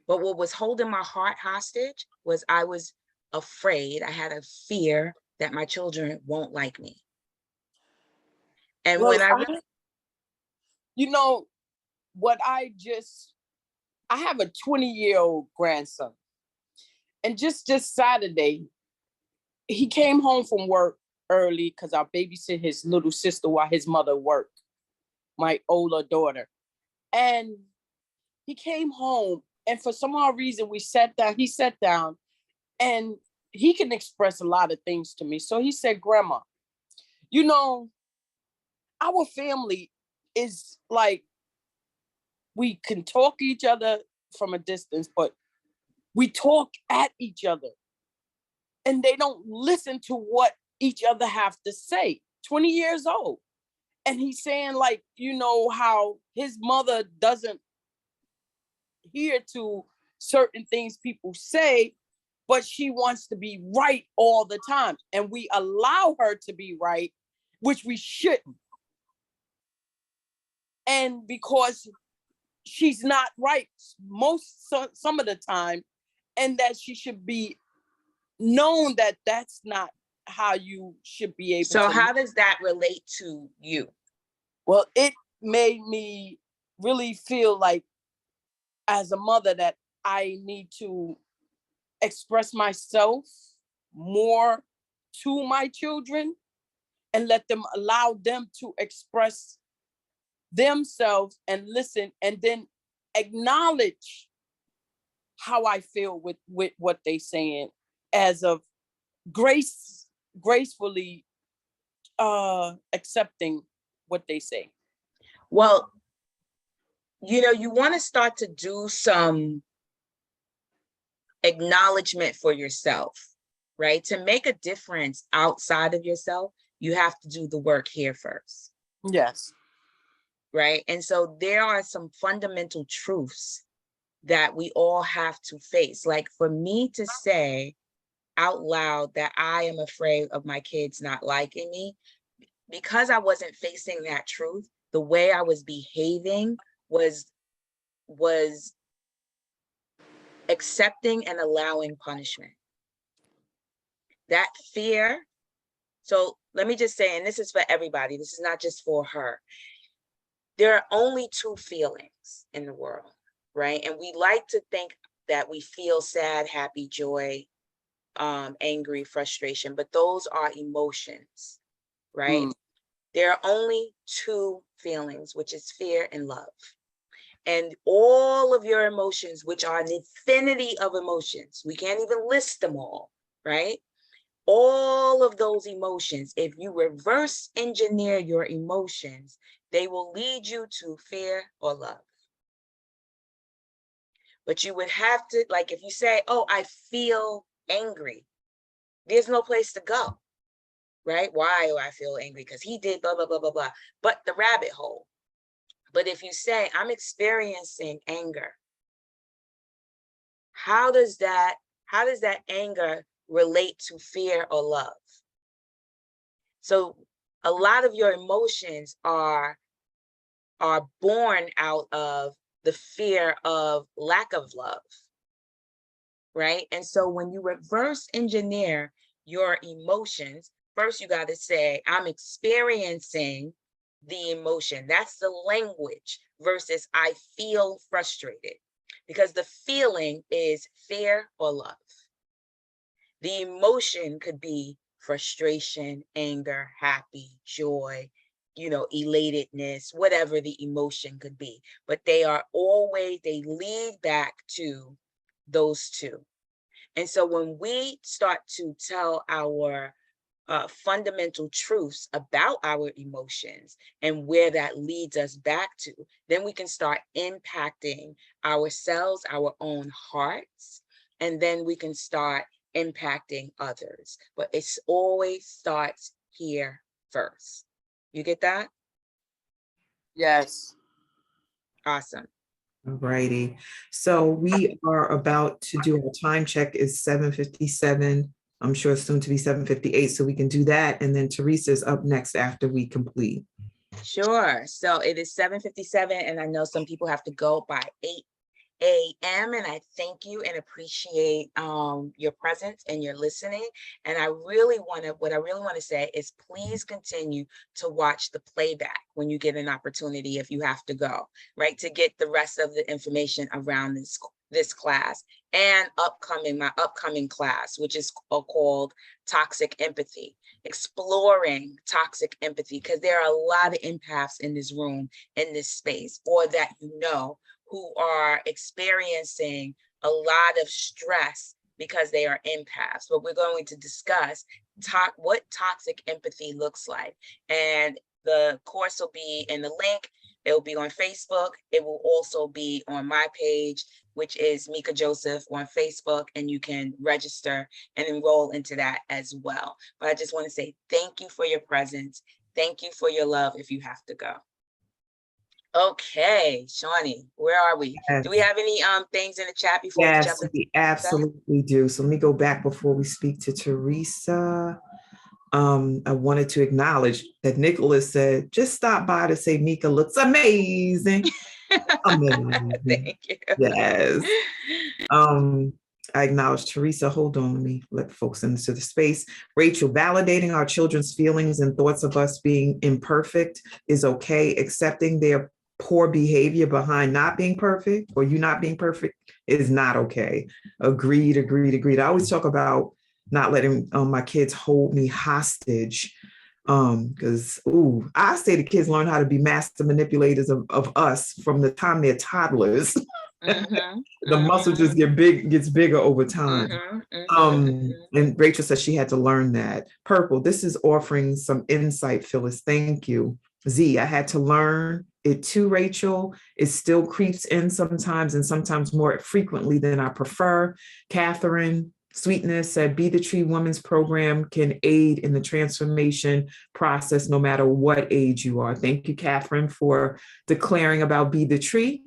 But what was holding my heart hostage was I was afraid, I had a fear that my children won't like me. And Well, when I you know what, I have a 20-year-old grandson. And just Saturday, he came home from work early because I babysit his little sister while his mother worked, my older daughter. And he came home, and for some odd reason, he sat down, and he can express a lot of things to me. So he said, Grandma, you know, our family is like, we can talk to each other from a distance, but we talk at each other and they don't listen to what each other have to say. 20 years old. And he's saying, like, you know, how his mother doesn't hear to certain things people say, but she wants to be right all the time. And we allow her to be right, which we shouldn't. And because she's not right some of the time, and that she should be known that that's not how you should be able So to. how does that relate to you? Well, it made me really feel like, as a mother, that I need to express myself more to my children and allow them to express themselves and listen, and then acknowledge how I feel with what they saying, as of gracefully accepting what they say. Well, you know, you want to start to do some acknowledgement for yourself, right? To make a difference outside of yourself, you have to do the work here first. Yes. Right. And so there are some fundamental truths that we all have to face. Like, for me to say out loud that I am afraid of my kids not liking me, because I wasn't facing that truth, the way I was behaving was accepting and allowing punishment. That fear. So let me just say, and this is for everybody, this is not just for her. There are only two feelings in the world, right? And we like to think that we feel sad, happy, joy, angry, frustration, but those are emotions, right? There are only two feelings, which is fear and love. And all of your emotions, which are an infinity of emotions, we can't even list them all, right? All of those emotions, if you reverse engineer your emotions, they will lead you to fear or love. But you would have to, like, if you say, oh, I feel angry, there's no place to go, right? Why do I feel angry? Because he did blah, blah, blah, blah, blah. But the rabbit hole. But if you say, I'm experiencing anger, how does that anger relate to fear or love? So a lot of your emotions are born out of the fear of lack of love, right? And so when you reverse engineer your emotions, first you got to say, I'm experiencing the emotion. That's the language versus I feel frustrated, because the feeling is fear or love. The emotion could be frustration, anger, happy, joy, elatedness, whatever the emotion could be. But they lead back to those two. And so when we start to tell our fundamental truths about our emotions and where that leads us back to, then we can start impacting ourselves, our own hearts, and then we can start impacting others. But it always starts here first. You get that? Yes. Awesome. All righty. So we are about to do our time check. Is 7:57. I'm sure it's soon to be 7:58, so we can do that. And then Teresa's up next after we complete. Sure. So it is 7:57, and I know some people have to go by 8 a.m. and I thank you and appreciate your presence and your listening. And what I really want to say is please continue to watch the playback when you get an opportunity, if you have to go, right, to get the rest of the information around this class and my upcoming class, which is called Toxic Empathy, exploring toxic empathy, because there are a lot of empaths in this room, in this space, or that who are experiencing a lot of stress because they are empaths. But we're going to discuss what toxic empathy looks like. And the course will be in the link. It will be on Facebook. It will also be on my page, which is Meika Joseph on Facebook, and you can register and enroll into that as well. But I just want to say thank you for your presence. Thank you for your love if you have to go. Okay, Shawnee, where are we? Yes. Do we have any things in the chat before we jump Yes, into we absolutely do. So let me go back before we speak to Teresa. I wanted to acknowledge that Nicholas said, just stop by to say Meika looks amazing. Amazing. Thank you. Yes. I acknowledge Teresa. Hold on, let me let folks into the space. Rachel, validating our children's feelings and thoughts of us being imperfect is okay. Accepting their poor behavior behind not being perfect or you not being perfect is not okay. Agreed. I always talk about not letting my kids hold me hostage, because I say the kids learn how to be master manipulators of us from the time they're toddlers. The muscle just gets bigger over time. And Rachel says she had to learn that. Purple, this is offering some insight, Phyllis. Thank you. Z, I had to learn it too, Rachel. It still creeps in sometimes and sometimes more frequently than I prefer. Catherine, Sweetness said, Be the Tree Women's Program can aid in the transformation process no matter what age you are. Thank you, Catherine, for declaring about Be the Tree.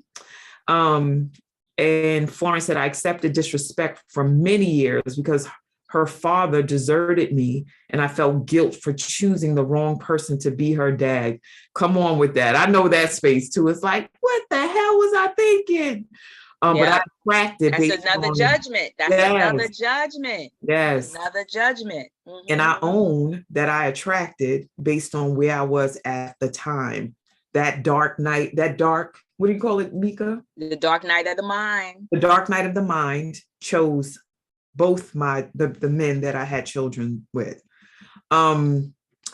And Florence said, I accepted disrespect for many years because her father deserted me and I felt guilt for choosing the wrong person to be her dad. Come on with that. I know that space too. It's like, what the hell was I thinking? But I attracted. That's another judgment. That's another judgment. Yes. Another judgment. And I own that I attracted based on where I was at the time. That dark night, what do you call it, Meika? The dark night of the mind. The dark night of the mind chose both the men that I had children with.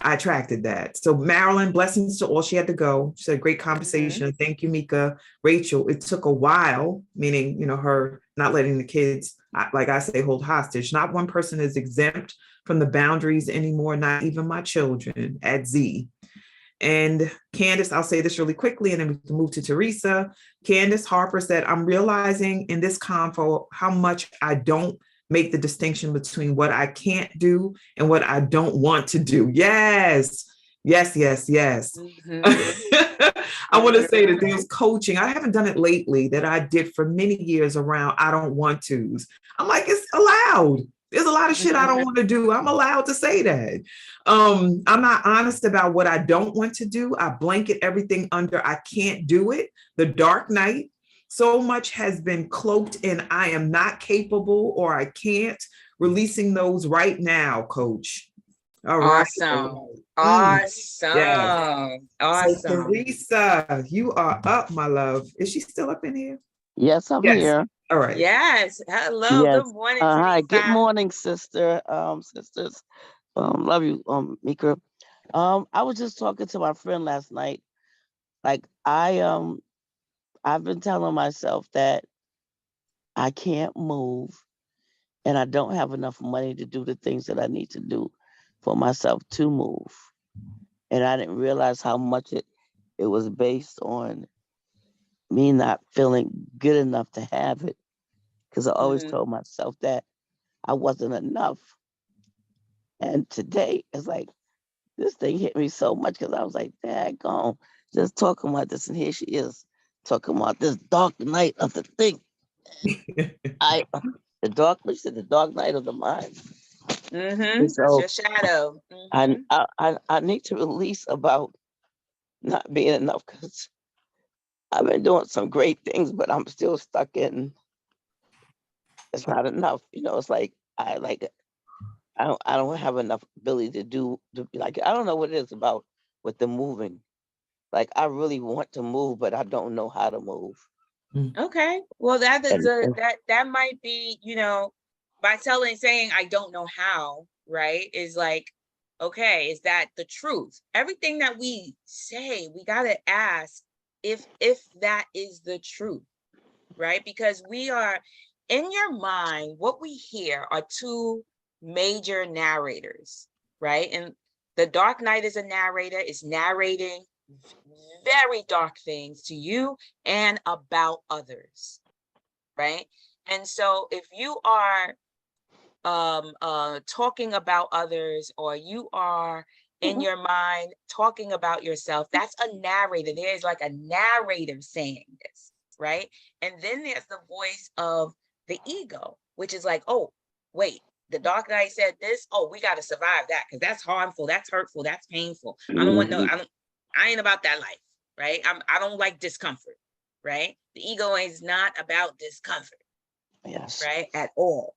I attracted that. So Marilyn, blessings to all. She had to go. She said, great conversation. Thank you, Meika. Rachel, it took a while, meaning, her not letting the kids, like I say, hold hostage. Not one person is exempt from the boundaries anymore, not even my children at Z. And Candace, I'll say this really quickly and then we can move to Teresa. Candace Harper said, I'm realizing in this convo how much I don't make the distinction between what I can't do and what I don't want to do. Yes. Yes, yes, yes. I want to say that there's coaching. I haven't done it lately that I did for many years around I don't want to's. I'm like, it's allowed. There's a lot of shit I don't want to do. I'm allowed to say that. I'm not honest about what I don't want to do. I blanket everything under I can't do it. The dark night. So much has been cloaked in I am not capable or I can't. Releasing those right now, coach. All right. Awesome. Yes. Awesome. So Awesome. Teresa, you are up, my love. Is she still up in here? Yes, I'm Yes. here. All right. Yes. Hello. Yes. Good morning, Hi. Good Teresa. morning, sister. Sisters. Love you, Meika. I was just talking to my friend last night. Like I've been telling myself that I can't move and I don't have enough money to do the things that I need to do for myself to move. And I didn't realize how much it was based on me not feeling good enough to have it. Because I always told myself that I wasn't enough. And today it's like this thing hit me so much because I was like, daggone, just talking about this, and here she is talking about this dark night of the thing. The dark night of the mind. It's So your shadow. I need to release about not being enough because I've been doing some great things, but I'm still stuck in it's not enough. It's like I don't have enough ability like I don't know what it is about with the moving. Like I really want to move, but I don't know how to move. Okay. Well, that is And that might be, by saying I don't know how, right? Is like, okay, is that the truth? Everything that we say, we got to ask if that is the truth, right? Because we are in your mind, what we hear are two major narrators, right? And the Dark Knight is a narrator, is narrating very dark things to you and about others, right? And so if you are talking about others, or you are in your mind talking about yourself, that's a narrator. There's like a narrator saying this, right? And then there's the voice of the ego, which is like, oh, wait, the Dark Knight said this. Oh, we got to survive that because that's harmful, that's hurtful, that's painful. I don't want no, I ain't about that life, right? I don't like discomfort, right? The ego is not about discomfort, yes, right? At all.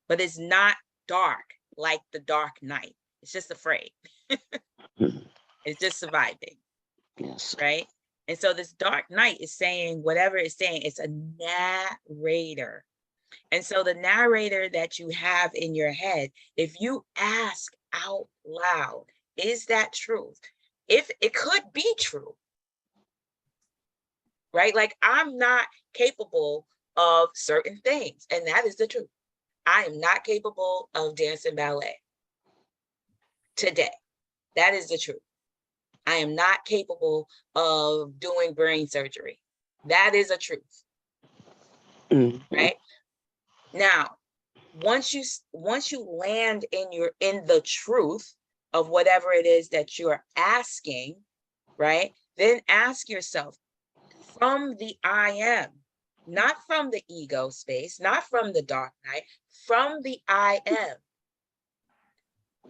But it's not dark like the Dark Knight. It's just afraid. It's just surviving. Yes. Right. And so this Dark Knight is saying whatever it's saying, it's a narrator. And so the narrator that you have in your head, if you ask out loud, is that truth? If it could be true, right? Like I'm not capable of certain things, and that is the truth. I am not capable of dancing ballet today. That is the truth. I am not capable of doing brain surgery. That is a truth. Right? Now, once you land in the truth of whatever it is that you're asking, right? Then ask yourself, from the I am, not from the ego space, not from the Dark Knight, from the I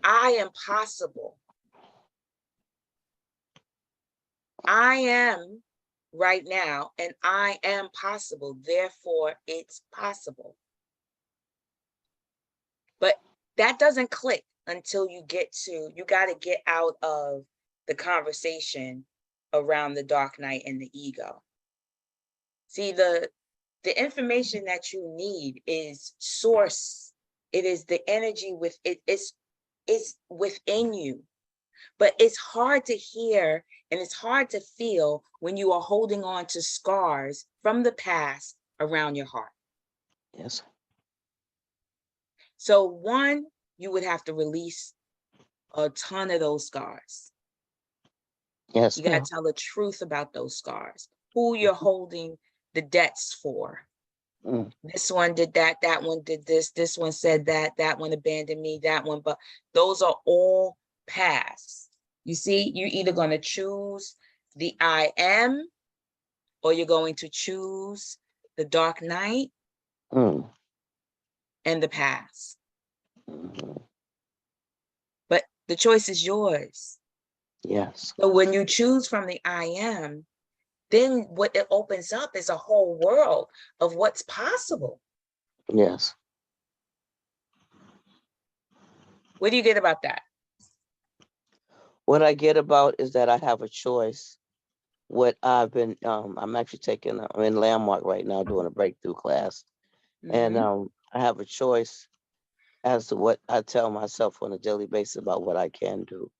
am possible. I am right now, and I am possible. Therefore, it's possible. But that doesn't click until you got to get out of the conversation around the Dark Knight and the ego. See, the information that you need is source. It is the energy with it. It's within you. But it's hard to hear and it's hard to feel when you are holding on to scars from the past around your heart. Yes. So one, you would have to release a ton of those scars. Yes. You got to tell the truth about those scars, who you're holding the debts for, Mm. This one did that, that one did this one said that, that one abandoned me, that one, but those are all past. You see, you're either going to choose the I am, or you're going to choose the dark night Mm. and the past. Mhm. But the choice is yours. Yes. So when you choose from the I am, then what it opens up is a whole world of what's possible. Yes. What do you get about that? What I get about is that I have a choice. What I've been, I'm actually taking, I'm in Landmark right now doing a breakthrough class. And Mhm. I have a choice as to what I tell myself on a daily basis about what I can do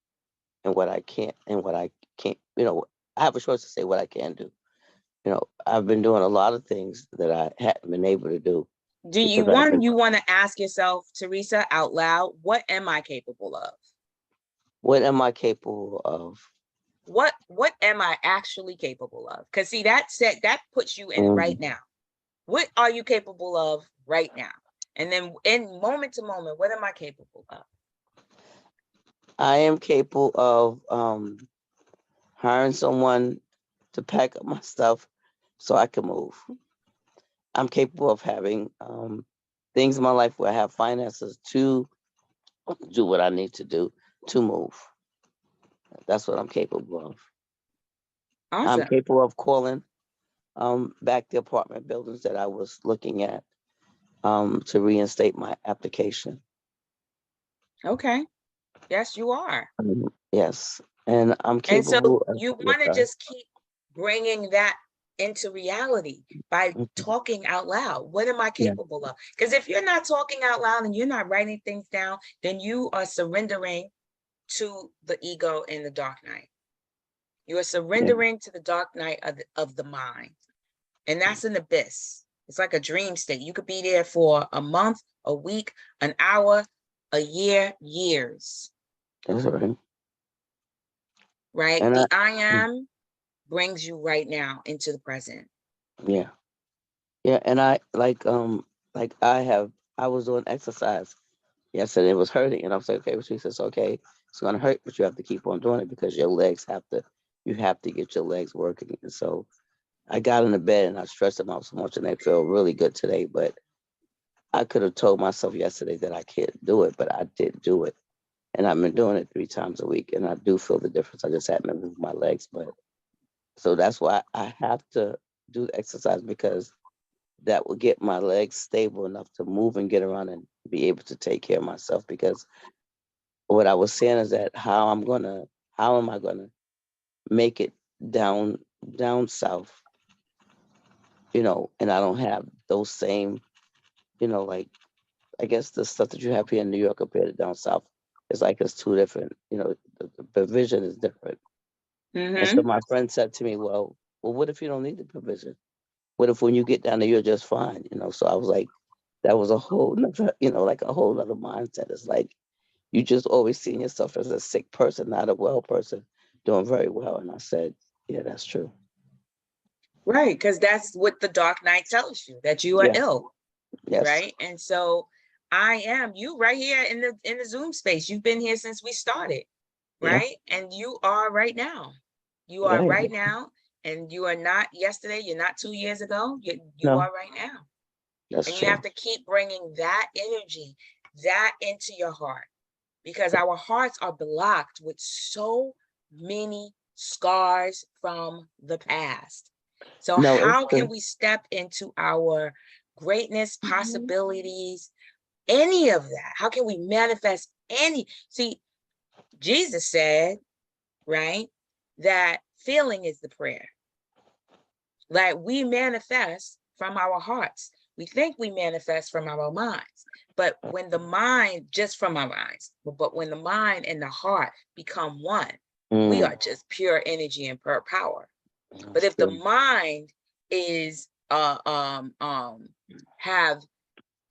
and what I can't and what I can't. I have a choice to say what I can do. I've been doing a lot of things that I hadn't been able to do Do you because I've been. you want to ask yourself, Teresa, out loud, what am I capable of? What am I capable of? What am I actually capable of? Because see, that puts you in right Mm. now. What are you capable of right now? And then in moment to moment, what am I capable of? I am capable of hiring someone to pack up my stuff so I can move. I'm capable of having things in my life where I have finances to do what I need to do to move. That's what I'm capable of. I'm Awesome. capable of calling back the apartment buildings that I was looking at to reinstate my application. Okay. Yes, you are. Yes, and I'm And so capable of, you yes, want to sorry. just keep bringing that into reality by Mhm. talking out loud. What am I Yeah, capable of? Because if you're not talking out loud and you're not writing things down, then you are surrendering to the ego in the dark night. You are yeah, surrendering to the dark night of the mind. And that's an abyss. It's like a dream state. You could be there for a month, a week, an hour, a year, years, that's right. right? And The I am brings you right now into the present. yeah, yeah, and like I was doing exercise yesterday. It was hurting, and I was like, okay, she says, okay, it's gonna hurt, but you have to keep on doing it because you have to get your legs working. And so I got in the bed and I stretched them out so much, and they feel really good today. But I could have told myself yesterday that I can't do it, but I did do it. And I've been doing it 3 times a week, and I do feel the difference. I just haven't moved my legs, but so that's why I have to do the exercise because that will get my legs stable enough to move and get around and be able to take care of myself. Because what I was saying is that how am I gonna make it down south, and I don't have those same, like I guess the stuff that you have here in New York compared to down south is like it's two different, the provision is different. And so Mm-hmm. my friend said to me, well, what if you don't need the provision? What if when you get down there you're just fine? So I was like, that was a whole nother, like a whole other mindset. It's like you just always seeing yourself as a sick person, not a well person, doing very well. And I said, yeah, that's true. Right. Because that's what the dark night tells you, that you are Yeah. ill. Yes. Right. And so I am you right here in the Zoom space. You've been here since we started. Yeah. Right. And you are right now. You are Right. right now. And you are not yesterday. You're not 2 years ago. You No, are right now. that's And you have true. to keep bringing that energy, that into your heart, because our hearts are blocked with so many scars from the past. So No, it's how can true. we step into our greatness, possibilities, any of that? How can we manifest any? See, Jesus said, right, that feeling is the prayer. Like we manifest from our hearts. We think we manifest from our minds. But when the mind, just from our minds, but when the mind and the heart become one, we Mm, are just pure energy and pure power. But that's if the true. mind is have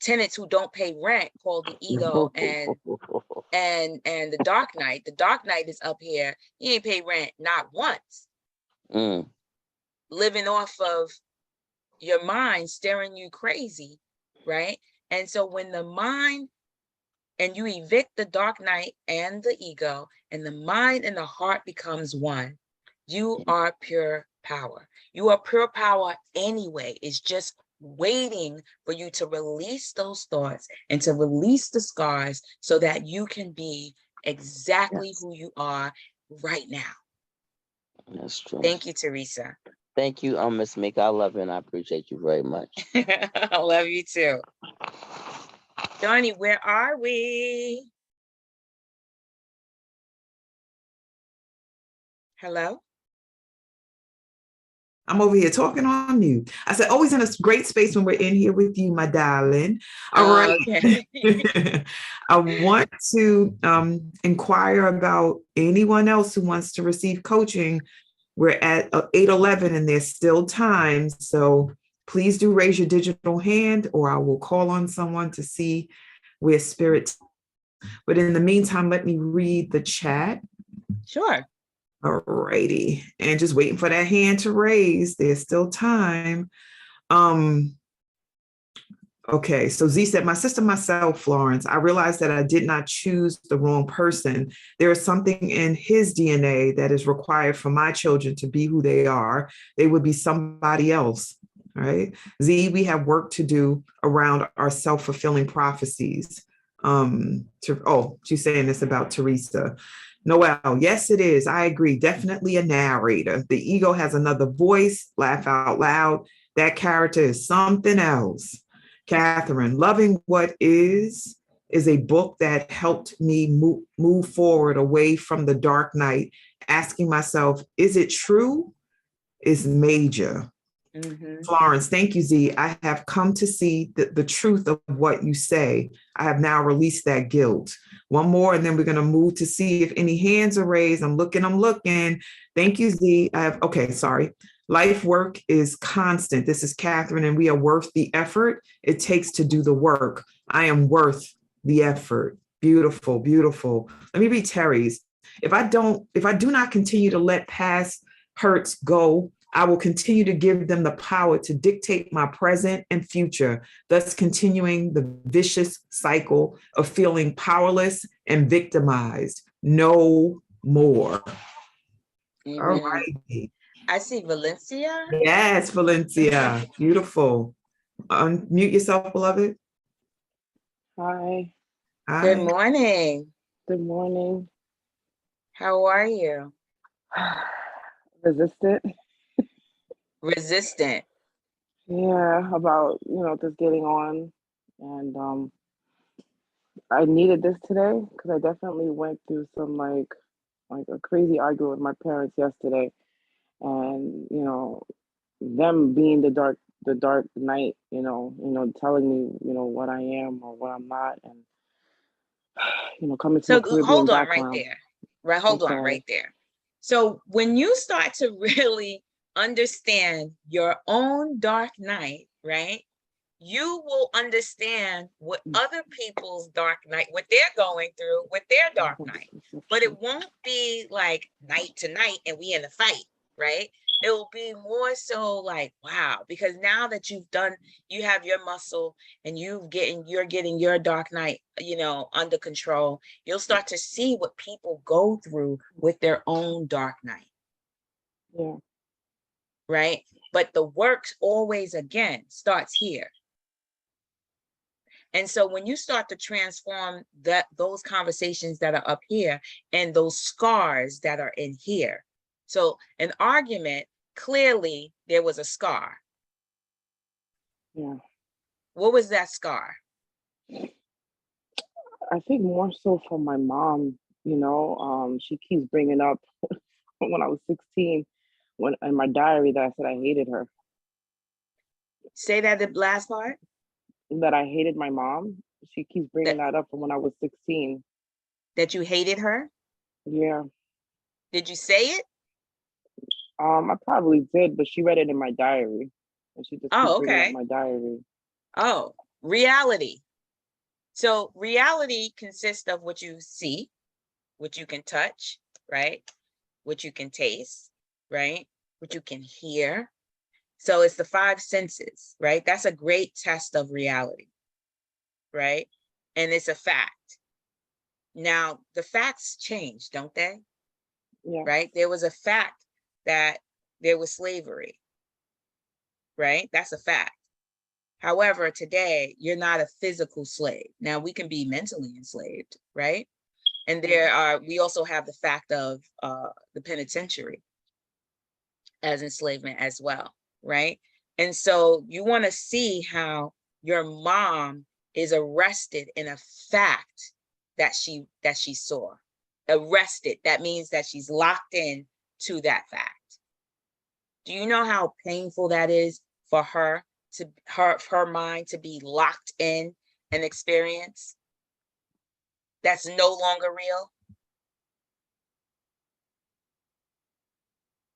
tenants who don't pay rent, called the ego, and the dark night is up here, he ain't pay rent not once, Mm, living off of your mind staring you crazy, right? And so when the mind, and you evict the dark night and the ego, and the mind and the heart becomes one, you are pure power. You are pure power anyway. It's just waiting for you to release those thoughts and to release the scars so that you can be exactly Yes, who you are right now. that's true. Thank you, Teresa. Thank you, Miss Meika. I love you and I appreciate you very much. I love you too. Donnie, where are we? Hello? I'm over here talking on mute. I said, always in a great space when we're in here with you, my darling. All right. Okay. I want to inquire about anyone else who wants to receive coaching. We're at 8:11 and there's still time. So please do raise your digital hand or I will call on someone to see where spirit. But in the meantime, let me read the chat. Sure. All righty. And just waiting for that hand to raise. There's still time. Okay, so Z said, my sister, myself, Florence, I realized that I did not choose the wrong person. There is something in his DNA that is required for my children to be who they are. They would be somebody else, right? Z, we have work to do around our self-fulfilling prophecies. She's saying this about Teresa. Noelle, yes, it is. I agree. Definitely a narrator. The ego has another voice, laugh out loud. That character is something else. Catherine, Loving What Is a book that helped me move forward away from the dark night, asking myself, is it true? Is major. Mm-hmm. Florence, thank you, Z. I have come to see the truth of what you say. I have now released that guilt. One more, and then we're going to move to see if any hands are raised. I'm looking. Thank you, Z. Sorry. Life work is constant. This is Catherine, and we are worth the effort it takes to do the work. I am worth the effort. Beautiful, beautiful. Let me read Terry's. If I do not continue to let past hurts go, I will continue to give them the power to dictate my present and future, thus continuing the vicious cycle of feeling powerless and victimized. No more. Amen. All right. I see Valencia. Yes, Valencia. Beautiful. Unmute yourself, beloved. Hi, Good Hi. morning. good morning. How are you? Resistant. Resistant. Yeah, about, just getting on. And I needed this today because I definitely went through some like a crazy argument with my parents yesterday. And, them being the dark night, telling me, what I am or what I'm not and coming from a So Caribbean hold on right background. there. Right, I'm hold on sorry. right there. So when you start to really understand your own dark night, right? You will understand what other people's dark night, what they're going through with their dark night. But it won't be like night to night and we in a fight, right? It will be more so like, wow, because now that you have your muscle and you're getting your dark night, under control, you'll start to see what people go through with their own dark night. Yeah. Right? But the work always again starts here. And so when you start to transform those conversations that are up here and those scars that are in here. So an argument, clearly there was a scar. Yeah. What was that scar? I think more so for my mom, she keeps bringing up when I was 16, when in my diary that I said I hated her, Say that the last part. that I hated my mom. She keeps bringing That that up from when I was 16. that you hated her. Yeah. Did you say it? I probably did, but she read it in my diary, and she just keeps Oh, bringing up okay. my diary. Oh, reality. So reality consists of what you see, what you can touch, right? What you can taste, right? What you can hear. So it's the five senses, right? That's a great test of reality, right? And it's a fact. Now, the facts change, don't they? Yeah. Right? There was a fact that there was slavery, right? That's a fact. However, today, you're not a physical slave. Now, we can be mentally enslaved, right? And we also have the fact of the penitentiary as enslavement as well, right? And so you want to see how your mom is arrested in a fact that she saw. Arrested, that means that she's locked in to that fact. Do you know how painful that is for her to her mind to be locked in an experience that's no longer real?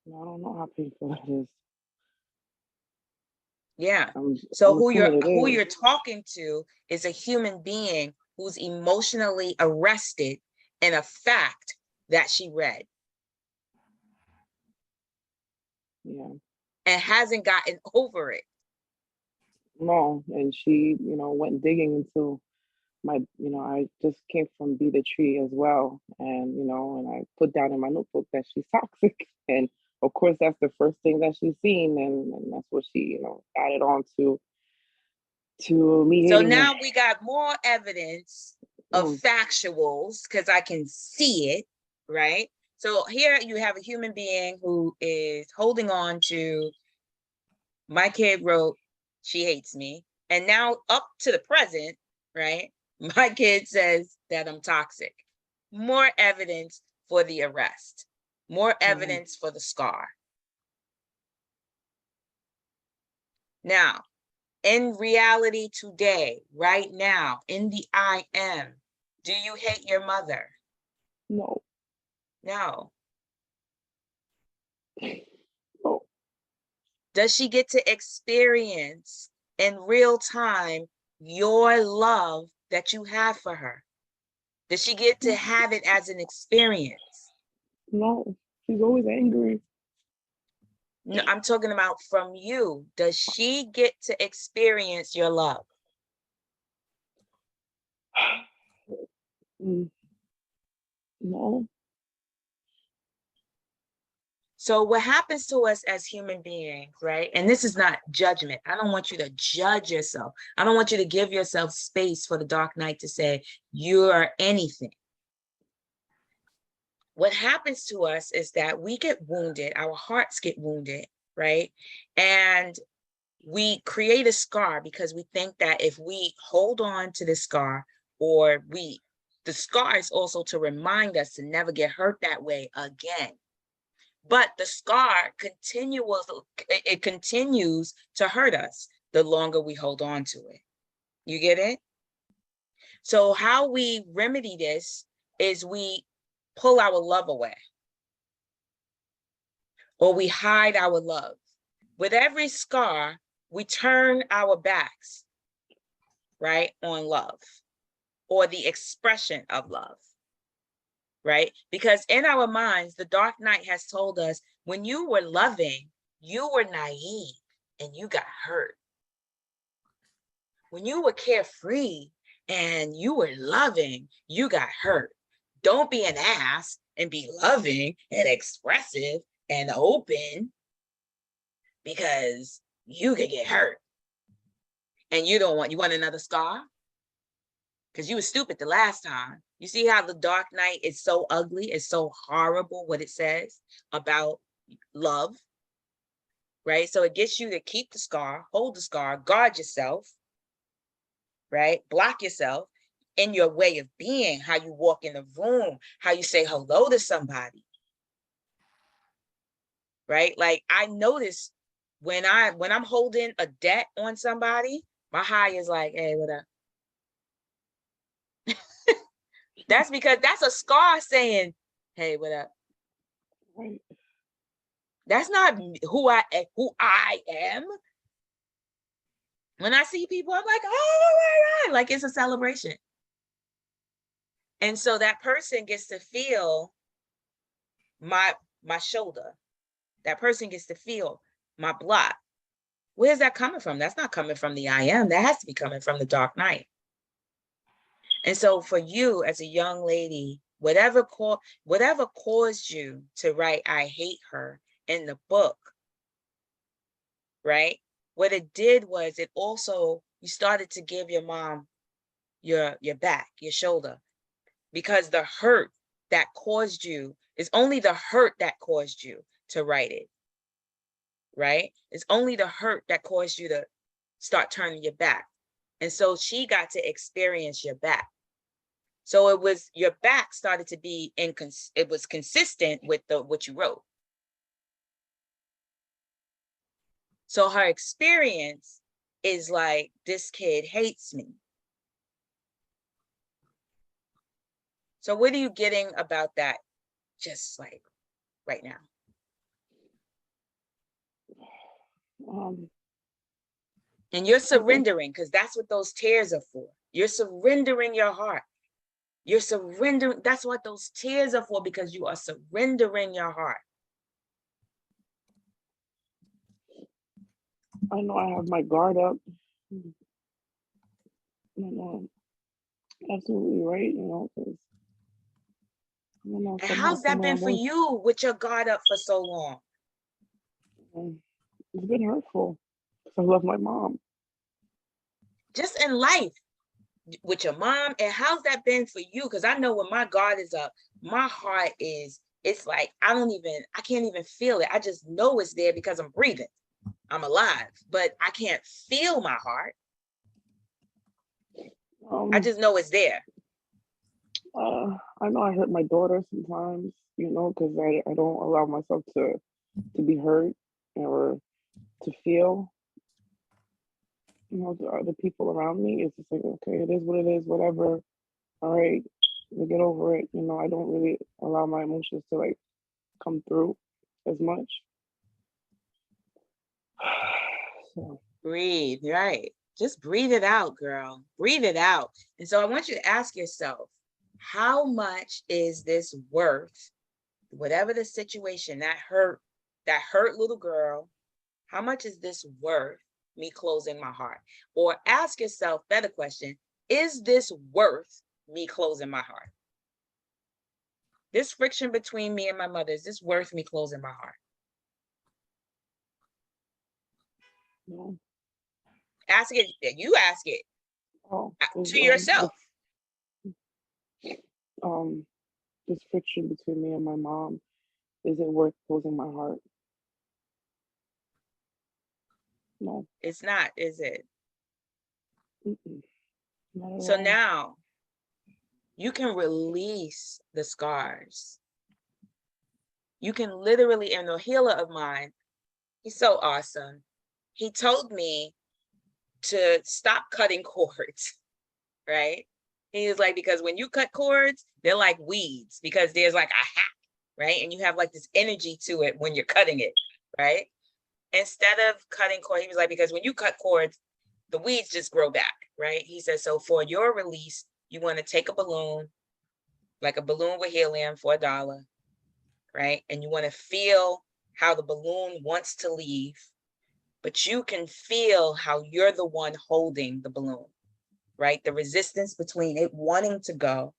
I don't know how painful that is. Yeah. I'm So who assuming it is. you're talking to is a human being who's emotionally arrested in a fact that she read. Yeah. And hasn't gotten over it. No, and she, went digging into my, I just came from Be the Tree as well. And, and I put down in my notebook that she's toxic. And of course, that's the first thing that she's seen. And that's what she, added on to me So hating her. now we got more evidence of factuals because I can see it, right? So here you have a human being who is holding on to, my kid wrote, she hates me. And now up to the present, right? My kid says that I'm toxic. More evidence for the arrest, more evidence for the scar. Now, in reality today, right now, in the I am, do you hate your mother? No. No. No. Does she get to experience in real time your love that you have for her? Does she get to have it as an experience? No. She's always angry. No, I'm talking about from you. Does she get to experience your love? No. So what happens to us as human beings, right? And this is not judgment. I don't want you to judge yourself. I don't want you to give yourself space for the dark night to say you are anything. What happens to us is that we get wounded, our hearts get wounded, right? And we create a scar because we think that if we hold on to the scar, or the scar is also to remind us to never get hurt that way again. But the scar continues to hurt us the longer we hold on to it. You get it? So how we remedy this is we pull our love away, or we hide our love. With every scar, we turn our backs, right, on love, or the expression of love, right? Because in our minds, the dark night has told us when you were loving, you were naive and you got hurt. When you were carefree and you were loving, you got hurt. Don't be an ass and be loving and expressive and open, because you could get hurt. And you want another scar? Because you were stupid the last time. You see how the dark night is so ugly, it's so horrible what it says about love, right? So it gets you to keep the scar, hold the scar, guard yourself, right? Block yourself in your way of being, how you walk in the room, how you say hello to somebody, right? Like I notice when I'm holding a debt on somebody, my high is like, hey, what up? That's because that's a scar saying, hey, what up? Right. That's not who I am. When I see people, I'm like, oh my God, like it's a celebration. And so that person gets to feel my shoulder. That person gets to feel my block. Where's that coming from? That's not coming from the I am. That has to be coming from the dark night. And so for you as a young lady, whatever caused you to write I hate her in the book, right? What it did was it also, you started to give your mom your back, your shoulder, because the hurt that caused you is only the hurt that caused you to write it, right? It's only the hurt that caused you to start turning your back. And so she got to experience your back. So it was, your back started to be it was consistent with what you wrote. So her experience is like, this kid hates me. So what are you getting about that, just like right now? And you're surrendering, because that's what those tears are for. You're surrendering your heart. You're surrendering. That's what those tears are for, because you are surrendering your heart. I know I have my guard up. Absolutely right, because And how's that been for you with your guard up for so long? It's been hurtful because I love my mom. Just in life, with your mom, and how's that been for you? Because I know when my guard is up, my heart is, it's like, I can't even feel it. I just know it's there because I'm breathing. I'm alive, but I can't feel my heart. I just know it's there. I know I hurt my daughter sometimes, because I don't allow myself to be hurt or to feel. The people around me, it's just like, okay, it is what it is, whatever. All right, we'll get over it. I don't really allow my emotions to like come through as much. So. Breathe, right? Just breathe it out, girl. Breathe it out. And so I want you to ask yourself, how much is this worth? Whatever the situation, that hurt little girl, how much is this worth me closing my heart? Or ask yourself, better question, is this worth me closing my heart? This friction between me and my mother, is this worth me closing my heart? No. Ask it, you ask it to yourself. This friction between me and my mom, is it worth closing my heart? No. It's not, is it? So all. now you can release the scars. You can literally, and the healer of mine, he's so awesome. He told me to stop cutting cords, right? He was like, because when you cut cords, they're like weeds, because there's like a hack, right? And you have like this energy to it when you're cutting it, right? Instead of cutting cords, he was like, because when you cut cords, the weeds just grow back, right? He said, so for your release, you want to take a balloon, like a balloon with helium for $1, right? And you want to feel how the balloon wants to leave, but you can feel how you're the one holding the balloon, right? The resistance between it wanting to go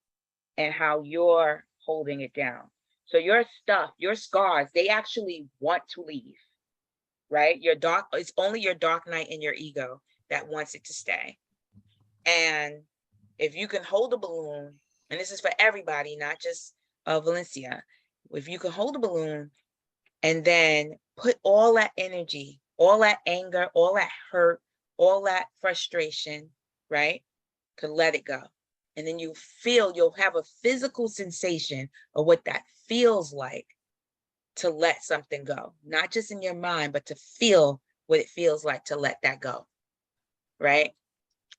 and how you're holding it down. So your stuff, your scars, they actually want to leave, right? It's only your dark night and your ego that wants it to stay. And if you can hold a balloon, and this is for everybody, not just Valencia, if you can hold a balloon and then put all that energy, all that anger, all that hurt, all that frustration, right? Could let it go. And then you'll have a physical sensation of what that feels like to let something go, not just in your mind, but to feel what it feels like to let that go, right?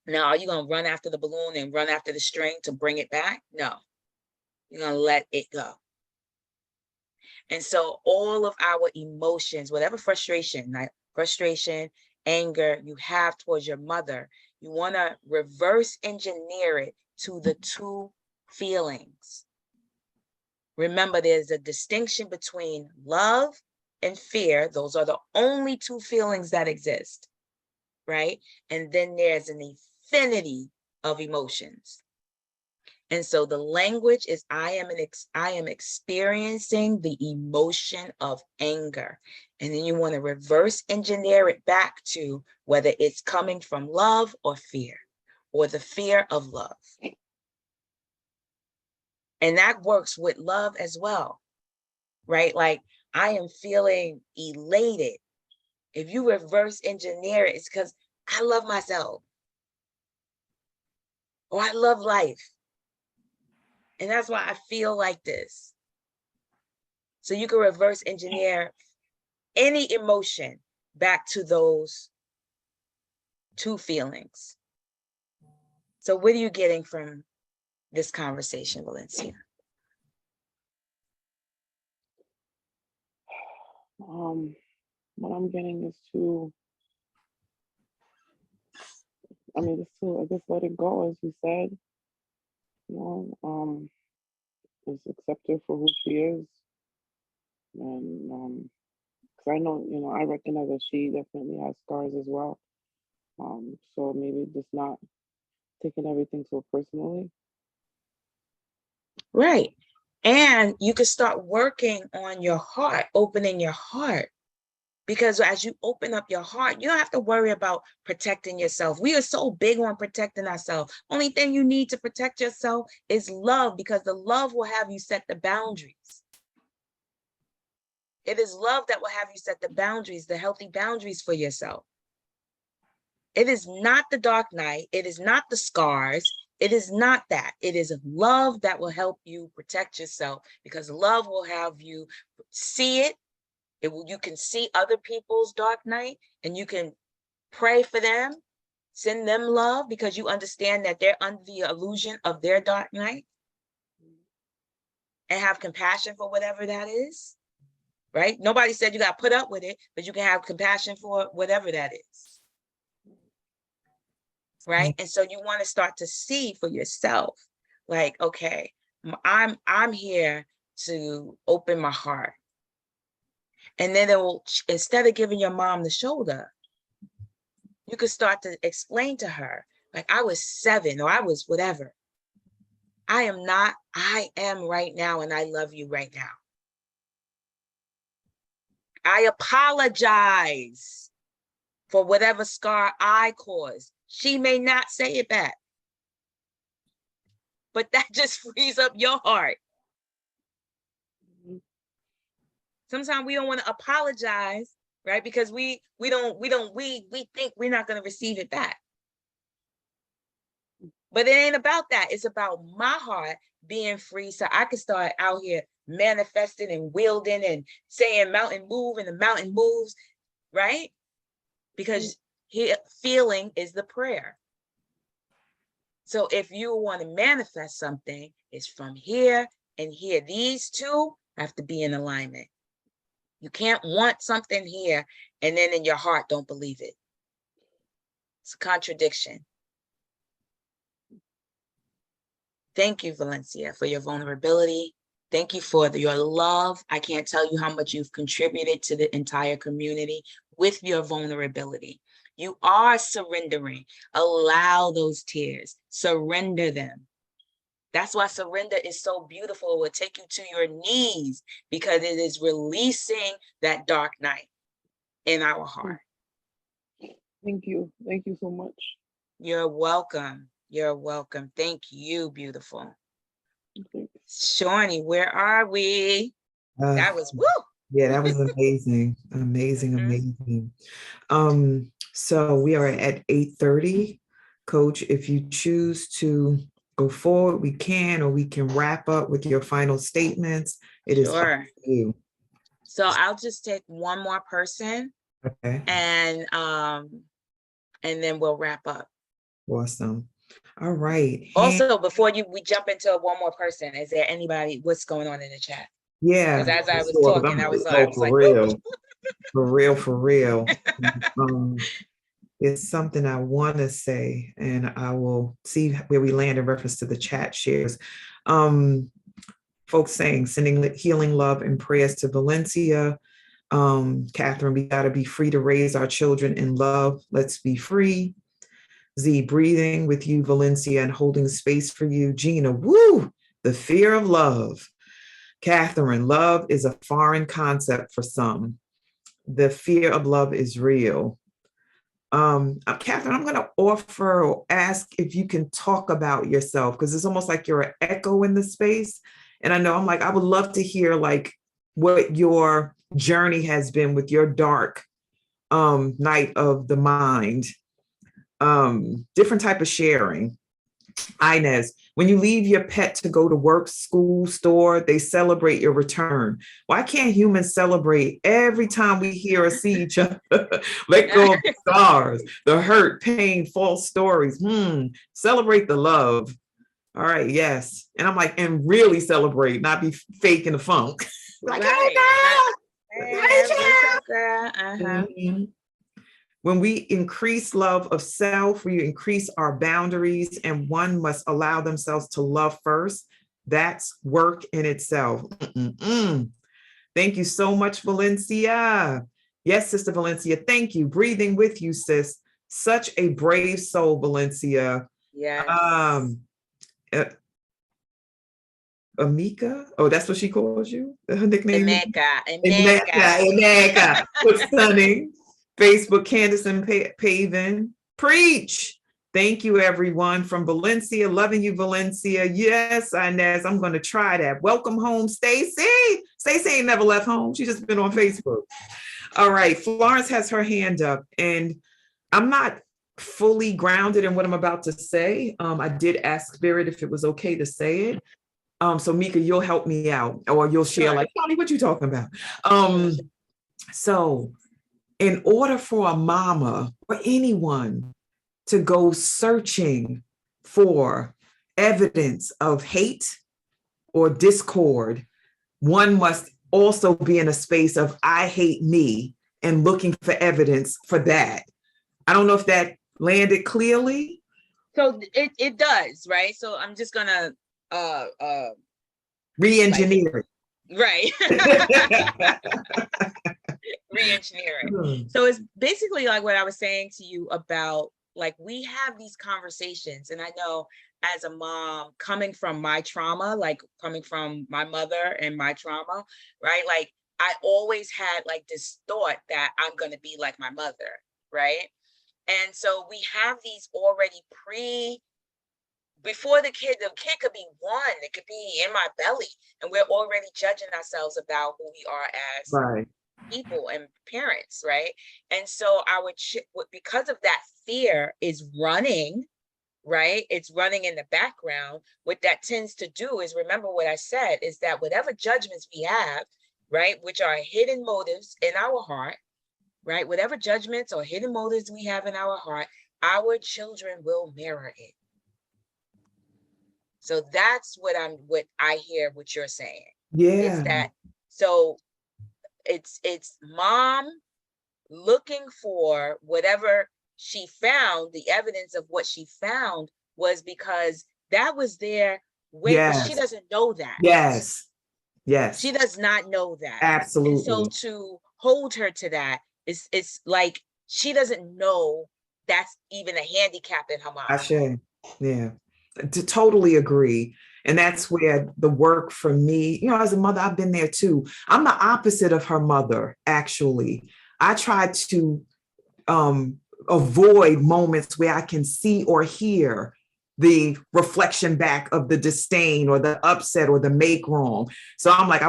Now, are you going to run after the balloon and run after the string to bring it back? No, you're going to let it go. And so all of our emotions, whatever frustration, anger you have towards your mother, you want to reverse engineer it to the two feelings. Remember, there's a distinction between love and fear. Those are the only two feelings that exist, right? And then there's an infinity of emotions. And so the language is I am experiencing the emotion of anger. And then you want to reverse engineer it back to whether it's coming from love or fear, or the fear of love. And that works with love as well, right? Like, I am feeling elated. If you reverse engineer it, it's because I love myself, or I love life. And that's why I feel like this. So you can reverse engineer any emotion back to those two feelings. So what are you getting from this conversation, Valencia? What I'm getting is I guess let it go, as you said. Just accept her for who she is, and because I know, I recognize that she definitely has scars as well. So maybe just not taking everything so personally. Right. And you can start working on your heart, opening your heart. Because as you open up your heart, you don't have to worry about protecting yourself. We are so big on protecting ourselves. Only thing you need to protect yourself is love, because the love will have you set the boundaries. It is love that will have you set the boundaries, the healthy boundaries for yourself. It is not the dark night. It is not the scars. It is not that. It is love that will help you protect yourself, because love will have you see it. You can see other people's dark night, and you can pray for them, send them love, because you understand that they're under the illusion of their dark night, and have compassion for whatever that is, right? Nobody said you got to put up with it, but you can have compassion for whatever that is, right? And so you want to start to see for yourself, like, okay, I'm here to open my heart. And then it will, instead of giving your mom the shoulder, you could start to explain to her, like, I was 7 or I was whatever. I am not, I am right now, and I love you right now. I apologize for whatever scar I caused. She may not say it back, but that just frees up your heart. Sometimes we don't want to apologize, right? Because we think we're not going to receive it back. But it ain't about that. It's about my heart being free, so I can start out here manifesting and wielding and saying mountain move, and the mountain moves, right? Because feeling is the prayer. So if you want to manifest something, it's from here and here. These two have to be in alignment. You can't want something here and then in your heart don't believe it. It's a contradiction. Thank you, Valencia, for your vulnerability. Thank you for your love. I can't tell you how much you've contributed to the entire community with your vulnerability. You are surrendering. Allow those tears. Surrender them. That's why surrender is so beautiful. It will take you to your knees, because it is releasing that dark night in our heart. Thank you. Thank you so much. You're welcome. You're welcome. Thank you, beautiful. Shawnee, where are we? That was woo. Yeah, that was amazing. Amazing. So we are at 8:30. Coach, if you choose to go forward, we can, or we can wrap up with your final statements. It is up to you. So I'll just take one more person. Okay. And then we'll wrap up. Awesome. All right. Also, before we jump into one more person, is there anybody, what's going on in the chat? Yeah. Because as I was talking, I was like, for real. It's something I want to say, and I will see where we land in reference to the chat shares. Folks saying, sending healing love and prayers to Valencia. Catherine, we got to be free to raise our children in love. Let's be free. Z, breathing with you, Valencia, and holding space for you. Gina, woo, the fear of love. Catherine, love is a foreign concept for some. The fear of love is real. Catherine, I'm going to offer or ask if you can talk about yourself, because it's almost like you're an echo in the space. And I know I would love to hear like what your journey has been with your dark night of the mind. Different type of sharing. Inez, when you leave your pet to go to work, school, store, they celebrate your return. Why can't humans celebrate every time we hear or see each other? Let go of the scars, the hurt, pain, false stories. Celebrate the love. All right, yes. And I'm like, and really celebrate, not be fake in the funk. Like, right. Hey, what's up, girl? Mhm. When we increase love of self, we increase our boundaries, and one must allow themselves to love first. That's work in itself. Thank you so much, Valencia. Yes, Sister Valencia, thank you. Breathing with you, sis. Such a brave soul, Valencia. Yes. Meika? Oh, that's what she calls you? Her nickname? Meika. Meika. What's stunning? Facebook, Candace and Paven. Preach. Thank you, everyone from Valencia. Loving you, Valencia. Yes, Inez, I'm going to try that. Welcome home, Stacy. Stacy ain't never left home. She's just been on Facebook. All right. Florence has her hand up, and I'm not fully grounded in what I'm about to say. I did ask Spirit if it was okay to say it. So Meika, you'll help me out, or you'll share like, Tony, what you talking about? So in order for a mama or anyone to go searching for evidence of hate or discord, one must also be in a space of I hate me and looking for evidence for that. I don't know if that landed clearly. So it does, right? So I'm just gonna re-engineer it. Right. Re-engineer it. So it's basically like what I was saying to you about, like, we have these conversations, and I know as a mom, coming from my trauma, like coming from my mother and my trauma, right? Like I always had like this thought that I'm going to be like my mother, right? And so we have these already before the kid could be one, it could be in my belly, and we're already judging ourselves about who we are as people and parents, right? And so because of that, fear is running, right? It's running in the background. What that tends to do is, remember what I said, is that whatever judgments we have, right, which are hidden motives in our heart, right? Whatever judgments or hidden motives we have in our heart, our children will mirror it. So that's what I hear what you're saying. Yeah. It's that, so it's mom looking for whatever she found. The evidence of what she found was because that was there. But she doesn't know that. Yes. She does not know that. Absolutely. And so to hold her to that it's like she doesn't know that's even a handicap in her mind. Yeah. To totally agree. And that's where the work for me, as a mother, I've been there too. I'm the opposite of her mother, actually. I try to avoid moments where I can see or hear the reflection back of the disdain or the upset or the make wrong. So I'm like,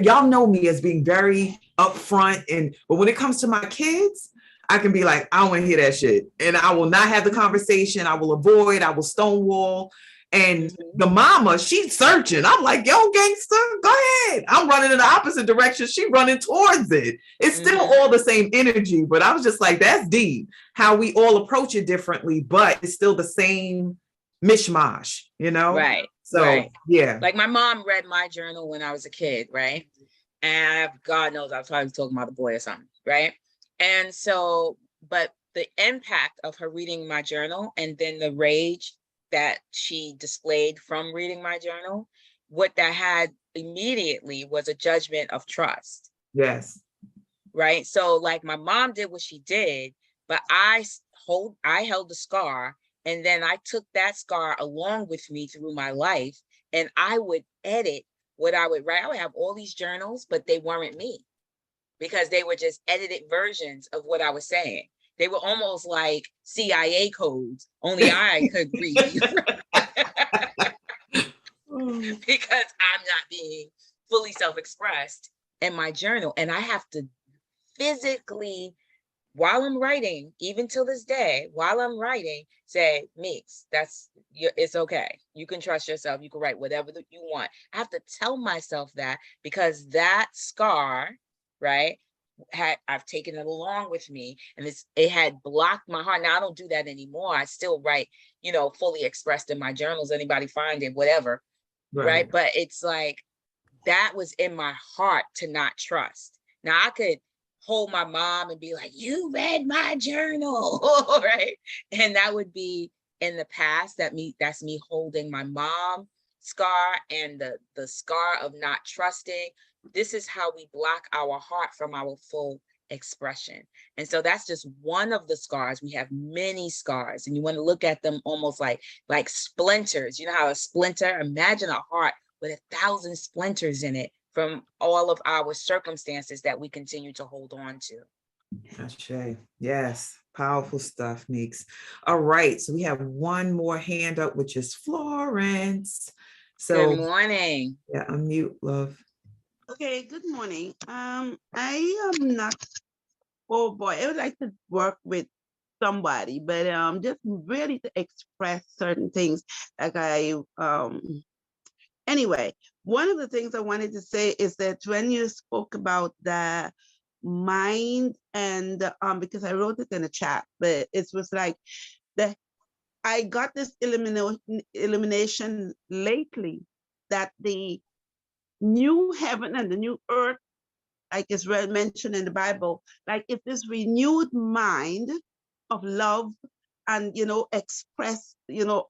y'all know me as being very upfront, but when it comes to my kids, I can be like, I don't want to hear that shit. And I will not have the conversation. I will avoid, I will stonewall. And the mama, she's searching. I'm like, yo, gangster, go ahead. I'm running in the opposite direction. She running towards it. It's still all the same energy, but I was just like, that's deep. How we all approach it differently, but it's still the same mishmash, Right. So, right. Yeah. Like my mom read my journal when I was a kid, right? And God knows I was probably talking about the boy or something, right? And so, but the impact of her reading my journal and then the rage that she displayed from reading my journal, what that had immediately was a judgment of trust. Yes. Right. So like my mom did what she did, but I held the scar, and then I took that scar along with me through my life, and I would edit what I would write. I would have all these journals, but they weren't me, because they were just edited versions of what I was saying. They were almost like CIA codes, only I could read because I'm not being fully self-expressed in my journal. And I have to physically, while I'm writing, even till this day, while I'm writing, say, Meeks, it's okay. You can trust yourself. You can write whatever you want. I have to tell myself that, because that scar, right, I've taken it along with me, and it had blocked my heart. Now I don't do that anymore. I still write, fully expressed in my journals. Anybody find it, whatever, right? But it's like, that was in my heart to not trust. Now I could hold my mom and be like, you read my journal, right? And that would be in the past. That's me holding my mom scar, and the scar of not trusting. This is how we block our heart from our full expression. And so that's just one of the scars. We have many scars, and you want to look at them almost like splinters. You know how a splinter, imagine a heart with 1,000 splinters in it from all of our circumstances that we continue to hold on to. Ashe. Yes, powerful stuff, Meeks. All right, so we have one more hand up, which is Florence. So good morning. Yeah, unmute, love. Okay, good morning. I am not, oh boy, I would like to work with somebody, but just really to express certain things. Like anyway, one of the things I wanted to say is that when you spoke about the mind, and because I wrote it in a chat, but it was like I got this illumination lately that the new heaven and the new earth, like is mentioned in the Bible, like if this renewed mind of love and express,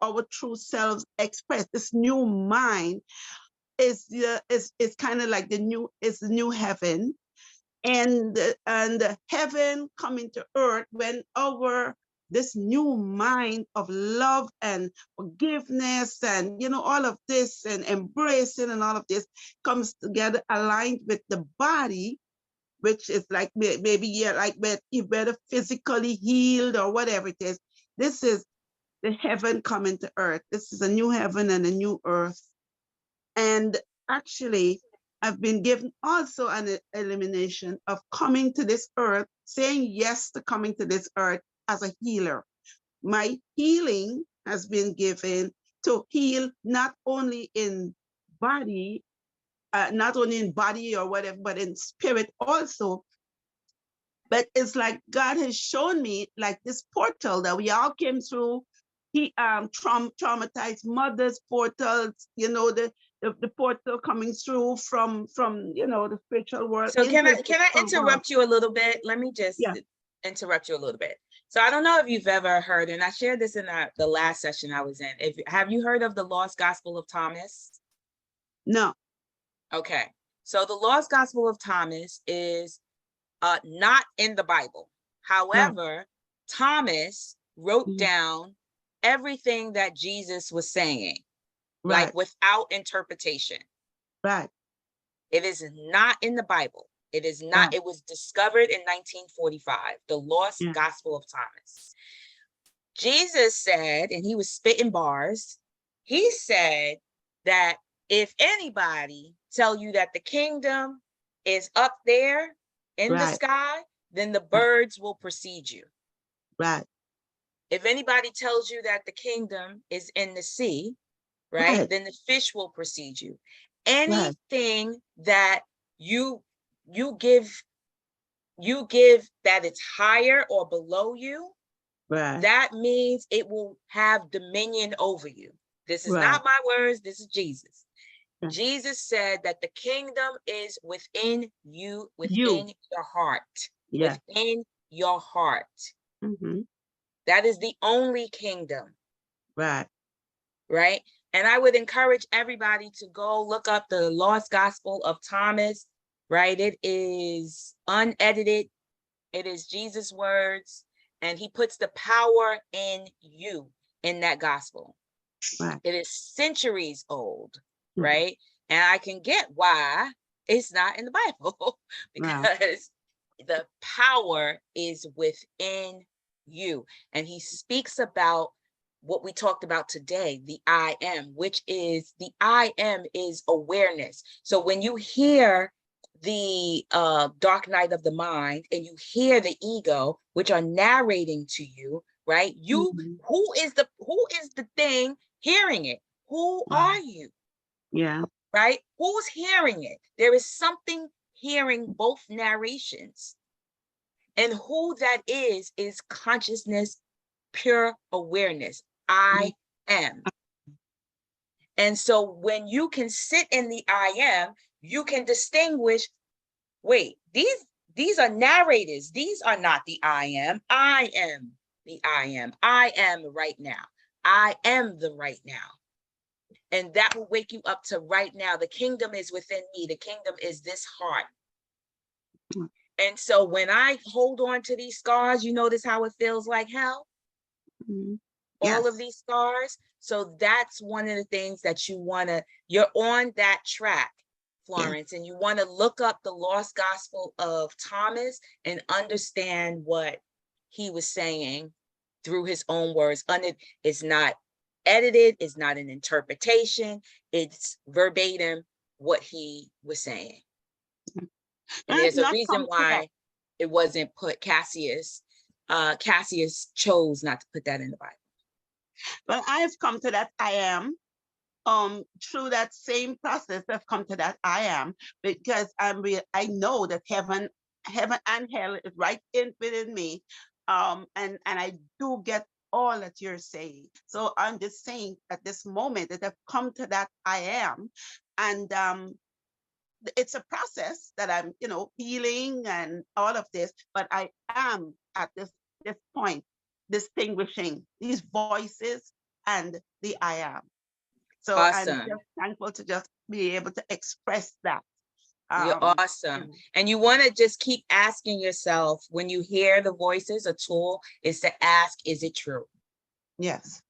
our true selves, express this new mind is kind of like the new heaven, and heaven coming to earth when our this new mind of love and forgiveness and all of this and embracing and all of this comes together aligned with the body, which is like maybe like better physically healed or whatever it is. This is the heaven coming to earth. This is a new heaven and a new earth. And actually, I've been given also an illumination of coming to this earth, saying yes to coming to this earth as a healer. My healing has been given to heal not only in body, or whatever, but in spirit also. But it's like God has shown me like this portal that we all came through. He traumatized mothers portals, the portal coming through from the spiritual world So into can I the physical world. interrupt you a little bit? Let me just Yeah. interrupt you a little bit. So I don't know if you've ever heard, and I shared this in the last session I was in. Have you heard of the Lost Gospel of Thomas? No. Okay. So the Lost Gospel of Thomas is not in the Bible. However, Thomas wrote down everything that Jesus was saying, like without interpretation. Right. It is not in the Bible. It is not. It was discovered in 1945, the Lost Gospel of Thomas. Jesus said, and he was spitting bars, he said that if anybody tell you that the kingdom is up there in the sky, then the birds will precede you. Right. If anybody tells you that the kingdom is in the sea, right, then the fish will precede you. Anything that you give that it's higher or below you, that means it will have dominion over you. This is not my words, this is Jesus. Jesus said that the kingdom is within you, within your heart, within your heart. That is the only kingdom. Right. And I would encourage everybody to go look up the Lost Gospel of Thomas. right? It is unedited. It is Jesus' words, and he puts the power in you in that gospel. Right. It is centuries old, Mhm. right? And I can get why it's not in the Bible because the power is within you. And he speaks about what we talked about today, the I am, which is the I am is awareness. So when you hear the dark night of the mind and you hear the ego, which are narrating to you, right? You Mhm. who is the thing hearing it? Who are you? Yeah. Right? Who's hearing it? There is something hearing both narrations. And who that is consciousness, pure awareness. I am. And so when you can sit in the I am, you can distinguish, wait, these are narrators. These are not the I am. I am the I am. I am right now. I am the right now. And that will wake you up to right now. The kingdom is within me. The kingdom is this heart. And so when I hold on to these scars, you notice how it feels like hell? Mhm. All of Yes. these scars. So that's one of the things that you're on that track, Florence, and you want to look up the lost gospel of Thomas and understand what he was saying through his own words. It's not edited, it's not an interpretation, it's verbatim what he was saying. And I've there's a not reason come to that, why it wasn't put Cassius chose not to put that in the Bible. but I've come to that I am. Through that same process, I've come to that I am, because I know that heaven and hell is right in within me. And I do get all that you're saying. So I'm just saying at this moment that I've come to that I am. And it's a process that I'm, healing and all of this, but I am at this point distinguishing these voices and the I am. So I'm Awesome. just thankful to just be able to express that. You're Um, awesome. And you want to just keep asking yourself when you hear the voices, a tool is to ask, is it true? yes.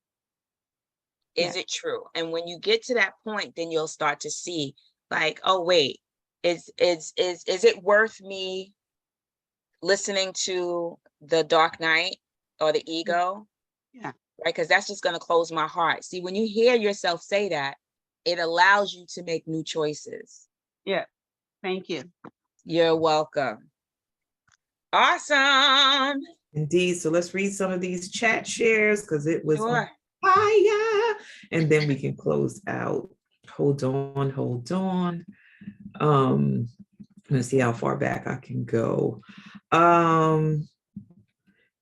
Is it true? And when you get to that point, then you'll start to see like, oh, wait, is it worth me listening to the dark night or the ego? Yeah. Right? Because that's just going to close my heart. See, when you hear yourself say that, it allows you to make new choices. Yeah. Thank you. You're welcome. Awesome. Indeed. So let's read some of these chat shares because it was Sure. fire. And then we can close out. Hold on. Let's see how far back I can go.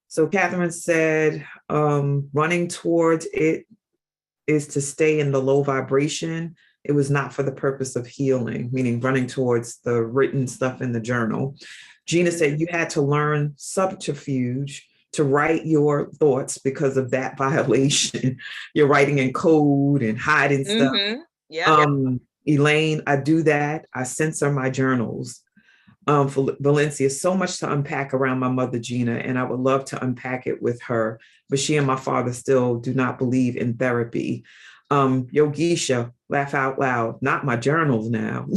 So Catherine said, running towards it is to stay in the low vibration. It was not for the purpose of healing, meaning running towards the written stuff in the journal. Gina said you had to learn subterfuge to write your thoughts because of that violation. You're writing in code and hiding stuff. Yeah. Elaine, I do that. I censor my journals. For Valencia, so much to unpack around my mother, Gina, and I would love to unpack it with her, but she and my father still do not believe in therapy. Yogisha, laugh out loud, not my journals now.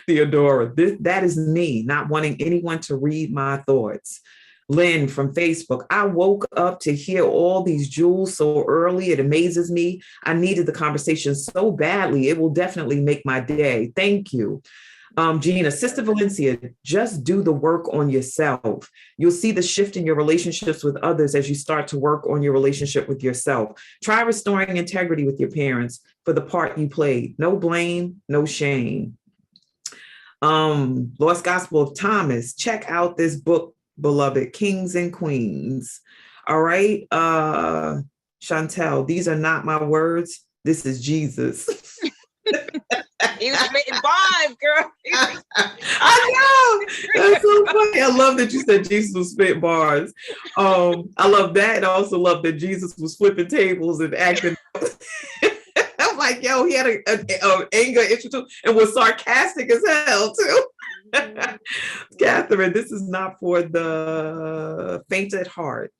Theodora, that is me, not wanting anyone to read my thoughts. Lynn from Facebook, I woke up to hear all these jewels so early. It amazes me. I needed the conversation so badly. It will definitely make my day. Thank you. Gina, Sister Valencia, just do the work on yourself. You'll see the shift in your relationships with others as you start to work on your relationship with yourself. Try restoring integrity with your parents for the part you played. No blame, no shame. Lost Gospel of Thomas, check out this book, beloved, Kings and Queens. All right, Chantel, these are not my words. This is Jesus. He was spitting bars, girl. I know. That's so funny. I love that you said Jesus was spitting bars. I love that. And I also love that Jesus was flipping tables and acting. I'm like, yo, he had an anger issue too, and was sarcastic as hell too. Catherine, this is not for the faint at heart.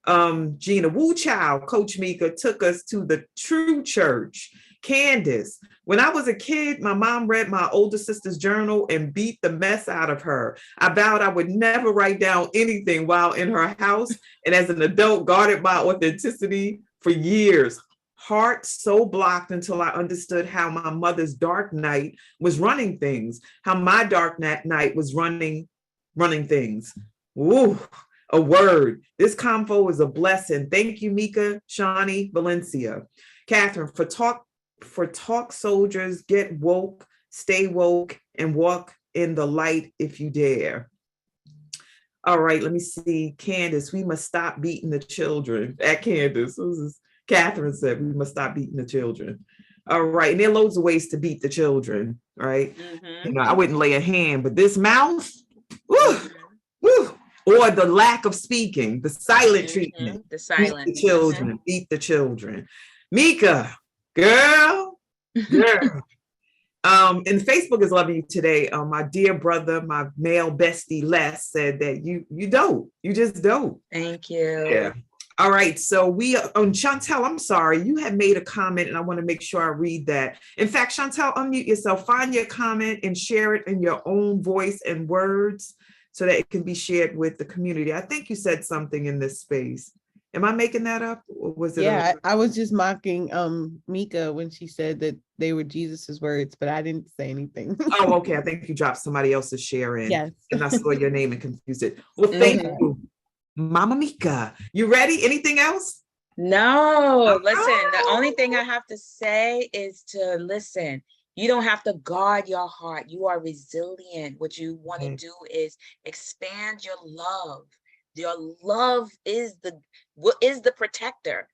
Gina, Woo Chow, Coach Meika took us to the true church. Candace, when I was a kid, my mom read my older sister's journal and beat the mess out of her. I vowed I would never write down anything while in her house, and as an adult, guarded my authenticity for years. Heart so blocked until I understood how my mother's dark night was running things, how my dark night was running things. Woo. A word. This convo is a blessing. Thank you, Meika, Shawnee, Valencia. Catherine, for talk soldiers, get woke, stay woke, and walk in the light if you dare. All right, let me see. Candace, we must stop beating the children. At Candace, Catherine said we must stop beating the children. All right, and there are loads of ways to beat the children, right? Mm-hmm. You know, I wouldn't lay a hand, but this mouth, woo, woo. Or the lack of speaking, the silent treatment. The silent. Beat the children, beat the children. Meika, girl. And Facebook is loving you today. My dear brother, my male bestie Les said that you dope. You just dope. Thank you. Yeah. All right. So Chantel, I'm sorry. You had made a comment and I want to make sure I read that. In fact, Chantel, unmute yourself, find your comment and share it in your own voice and words, so that it can be shared with the community. I think you said something in this space. Am I making that up? Or was it? Yeah, I was just mocking Meika when she said that they were Jesus's words, but I didn't say anything. Oh, okay. I think you dropped somebody else's share in. Yes. And I saw your name and confused it. Well, thank you, Mama Meika. You ready? Anything else? No, listen, the only thing I have to say is to listen. You don't have to guard your heart. You are resilient. What you want to do is expand your love. Your love is the protector,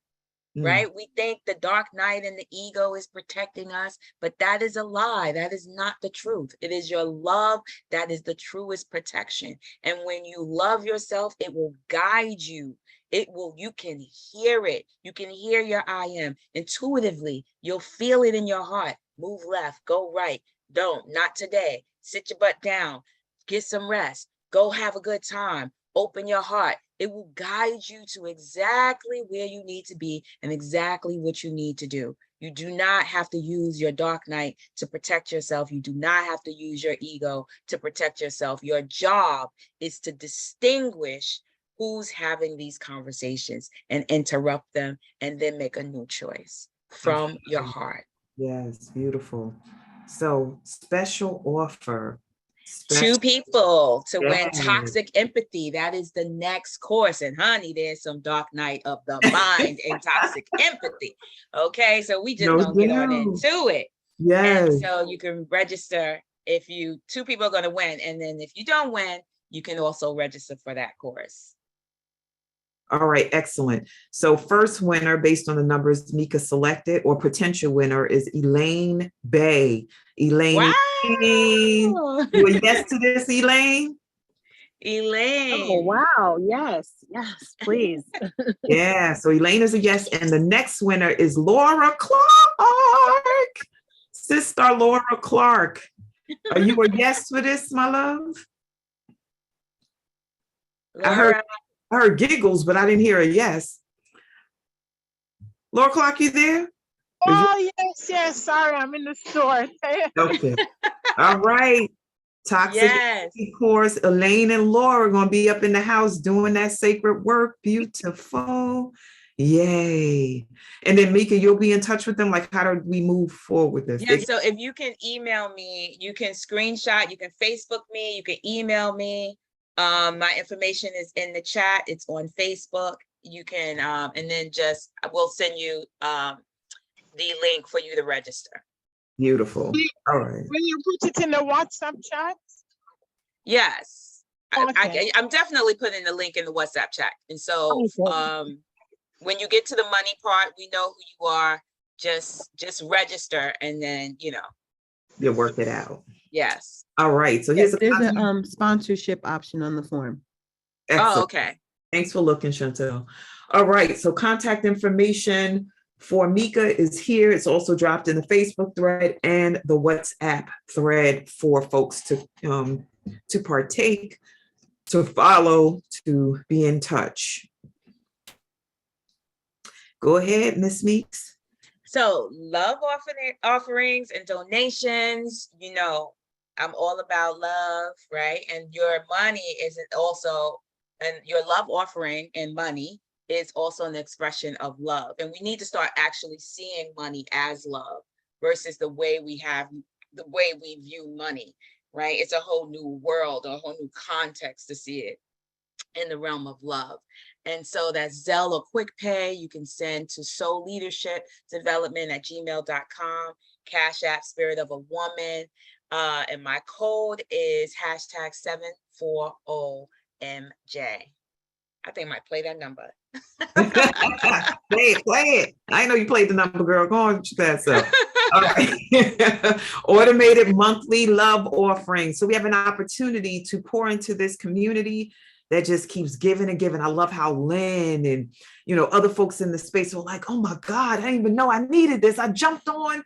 right? We think the dark night and the ego is protecting us, but that is a lie. That is not the truth. It is your love that is the truest protection. And when you love yourself, it will guide you. You can hear it. You can hear your I am intuitively. You'll feel it in your heart. Move left, go right. Not today. Sit your butt down. Get some rest. Go have a good time. Open your heart. It will guide you to exactly where you need to be and exactly what you need to do. You do not have to use your dark night to protect yourself. You do not have to use your ego to protect yourself. Your job is to distinguish who's having these conversations and interrupt them and then make a new choice from your heart. Yes, beautiful. So special offer. Two people to win toxic empathy. That is the next course. And honey, there's some dark night of the mind and toxic empathy. Okay, so we just gonna get on into it. Yes. And so you can register if two people are gonna win. And then if you don't win, you can also register for that course. All right, excellent. So first winner based on the numbers Meika selected, or potential winner, is Elaine Bay. Elaine, wow. You a yes to this, Elaine? Elaine. Oh, wow. Yes, please. Yeah, so Elaine is a yes. And the next winner is Laura Clark. Sister Laura Clark. Are you a yes for this, my love? Laura. I heard giggles, but I didn't hear a yes. Laura Clark, you there? Oh, yes. Sorry, I'm in the store. Okay. All right. Toxic course. Elaine and Laura are going to be up in the house doing that sacred work. Beautiful. Yay. And then Meika, you'll be in touch with them. Like, how do we move forward with this? Yeah, so if you can email me, you can screenshot, you can Facebook me, you can email me. My information is in the chat. It's on Facebook. You can, and then I will send you the link for you to register. Beautiful. All right. Will you put it in the WhatsApp chat? Yes. Okay. I'm definitely putting the link in the WhatsApp chat. And so when you get to the money part, we know who you are. Just register and then, You'll work it out. Yes. All right. So there's a sponsorship option on the form. Excellent. Oh, okay. Thanks for looking, Chantel. All right. So contact information for Meika is here. It's also dropped in the Facebook thread and the WhatsApp thread for folks to to partake, to follow, to be in touch. Go ahead, Miss Meeks. So love offerings and donations, I'm all about love, right? And your money isn't also, and your love offering and money is also an expression of love. And we need to start actually seeing money as love versus the way we view money, right? It's a whole new world, a whole new context to see it in the realm of love. And so that's Zelle or Quick Pay. You can send to Soul Leadership Development at gmail.com, Cash App Spirit of a Woman. And my code is hashtag 740MJ. I think I might play that number. Play it. I know you played the number, girl. Go on, that stuff. All right. Automated monthly love offering. So we have an opportunity to pour into this community that just keeps giving and giving. I love how Lynn and other folks in the space were like, oh my God, I didn't even know I needed this. I jumped on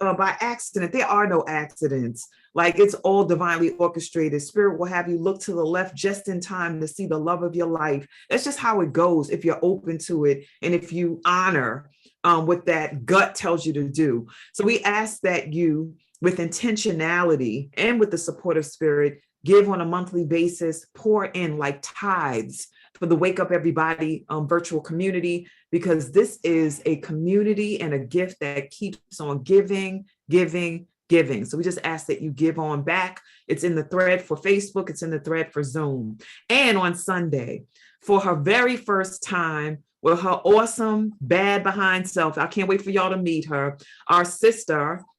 by accident. There are no accidents. Like, it's all divinely orchestrated. Spirit will have you look to the left just in time to see the love of your life. That's just how it goes if you're open to it and if you honor what that gut tells you to do. So we ask that you, with intentionality and with the support of Spirit, give on a monthly basis, pour in like tithes for the Wake Up Everybody virtual community, because this is a community and a gift that keeps on giving. So we just ask that you give on back. It's in the thread for Facebook. It's in the thread for Zoom. And on Sunday, for her very first time with her awesome bad behind self, I can't wait for y'all to meet her.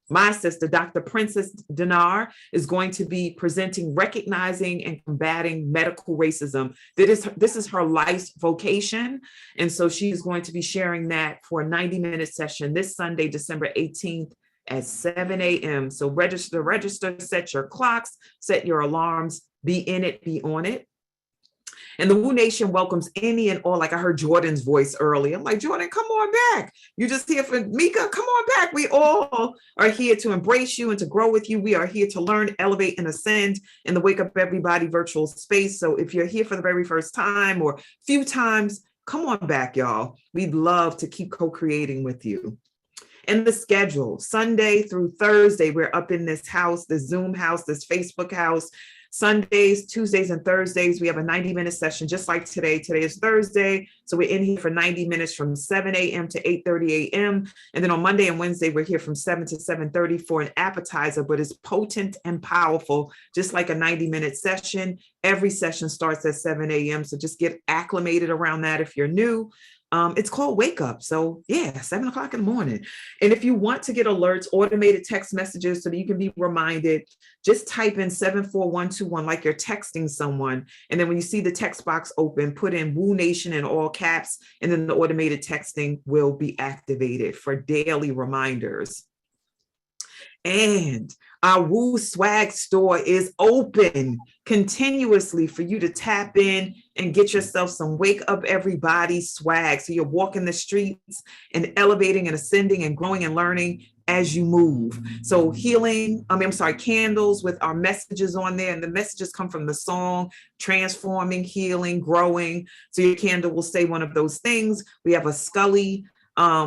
My sister, Dr. Princess Dinar, is going to be presenting Recognizing and Combating Medical Racism. This is her life's vocation. And so she's going to be sharing that for a 90-minute session this Sunday, December 18th at 7 a.m. So register, set your clocks, set your alarms, be in it, be on it. And the Woo Nation welcomes any and all. Like, I heard Jordan's voice earlier. I'm like, Jordan, come on back. You're just here for Meika. Come on back. We all are here to embrace you and to grow with you. We are here to learn, elevate, and ascend in the Wake Up Everybody virtual space. So if you're here for the very first time or few times, come on back, y'all. We'd love to keep co-creating with you. And the schedule, Sunday through Thursday, we're up in this house, this Zoom house, this Facebook house. Sundays, Tuesdays, and Thursdays, we have a 90-minute session just like today. Today is Thursday, so we're in here for 90 minutes from 7 a.m. to 8:30 a.m. And then on Monday and Wednesday, we're here from 7 to 7:30 for an appetizer, but it's potent and powerful, just like a 90-minute session. Every session starts at 7 a.m., so just get acclimated around that if you're new. It's called Wake Up. So yeah, 7 o'clock in the morning. And if you want to get alerts, automated text messages so that you can be reminded, just type in 74121 like you're texting someone. And then when you see the text box open, put in Woo Nation in all caps, and then the automated texting will be activated for daily reminders. And our Woo Swag store is open continuously for you to tap in and get yourself some Wake Up Everybody swag. So you're walking the streets and elevating and ascending and growing and learning as you move. So candles with our messages on there. And the messages come from the song, transforming, healing, growing. So your candle will say one of those things. We have a Scully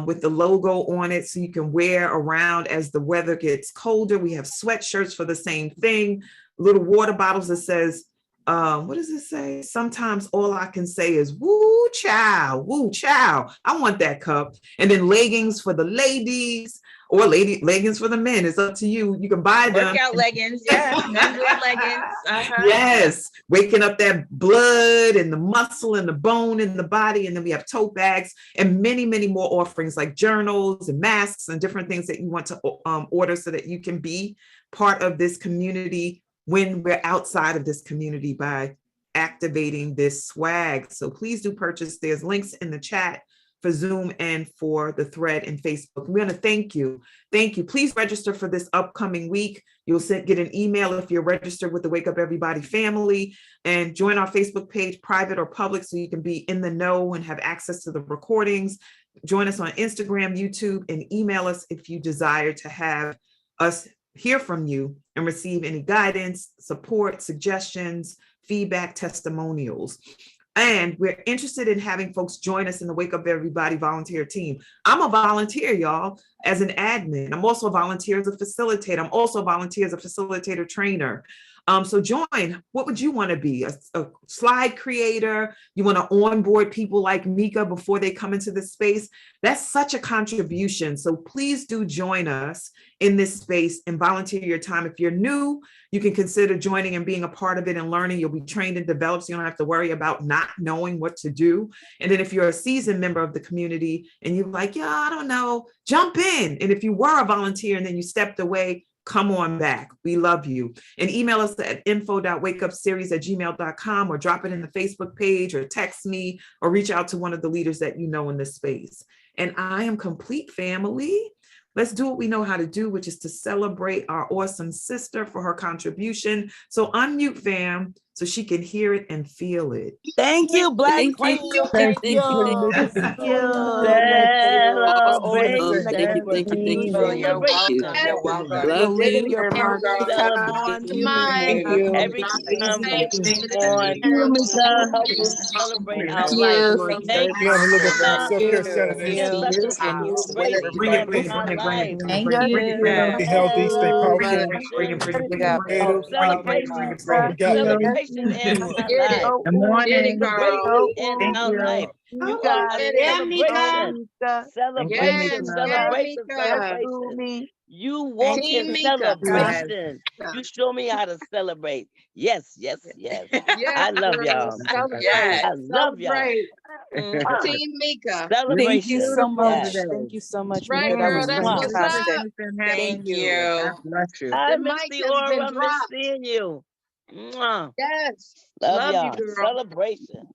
with the logo on it, so you can wear around as the weather gets colder. We have sweatshirts for the same thing, little water bottles that says, what does it say? Sometimes all I can say is woo chow, woo chow. I want that cup. And then leggings for the ladies, or leggings for the men. It's up to you. You can buy them. Workout leggings, yes. Men wear leggings. Uh-huh. Yes, waking up that blood and the muscle and the bone in the body. And then we have tote bags and many, many more offerings like journals and masks and different things that you want to order so that you can be part of this community when we're outside of this community by activating this swag. So please do purchase. There's links in the chat for Zoom and for the thread in Facebook. We want to thank you. Thank you. Please register for this upcoming week. You'll get an email if you're registered with the Wake Up Everybody family, and join our Facebook page, private or public, so you can be in the know and have access to the recordings. Join us on Instagram, YouTube, and email us if you desire to have us hear from you and receive any guidance, support, suggestions, feedback, testimonials. And we're interested in having folks join us in the Wake Up Everybody volunteer team. I'm a volunteer, y'all, as an admin. I'm also a volunteer as a facilitator. I'm also a volunteer as a facilitator trainer. So join. What would you want to be? A slide creator? You want to onboard people like Meika before they come into this space? That's such a contribution. So please do join us in this space and volunteer your time. If you're new, you can consider joining and being a part of it and learning. You'll be trained and developed, so you don't have to worry about not knowing what to do. And then if you're a seasoned member of the community and you're like, yeah, I don't know, jump in. And if you were a volunteer and then you stepped away, come on back. We love you. And email us at info.wakeupseries@gmail.com or drop it in the Facebook page or text me or reach out to one of the leaders that you know in this space. And I am complete, family. Let's do what we know how to do, which is to celebrate our awesome sister for her contribution. So unmute, fam, so she can hear it and feel it. Thank you, Black Thank Queen. you. Thank Thank you. you. Thank you. Thank you. Thank you. Thank you. You're Celebration. welcome. You're welcome. Love We did it you. again. Thank Celebration. you. Every time we come on, Mika. you help us celebrate our Thank life. you. Thank You have a little bit you, of Mama, self-care for Saturdays too. such a And you great Bring it, example bring in it, my bring it, bring it, life. bring it, thank bring it, you. bring it, bring it. Stay healthy, stay powerful, Bring it, Celebration. bring it, bring We it, got bring it. creative. Celebration. We got you. Celebration in my life. Good morning. Celebration in Thank our you. life. You are a celebration. Thank you, Celebration, Mika. celebration, celebration. You walk Thank in you, Mika. Yes. celebration. You show me how to celebrate. Yes, yes, yes. I love y'all. Yes. I love y'all. Mwah. Mika. Thank you Celebration. so Yes. much. Thank you so much, Mika. That was Mwah. fantastic. Thank you. I miss the aura. Miss seeing you. Mwah. Yes. Love y'all. Celebration.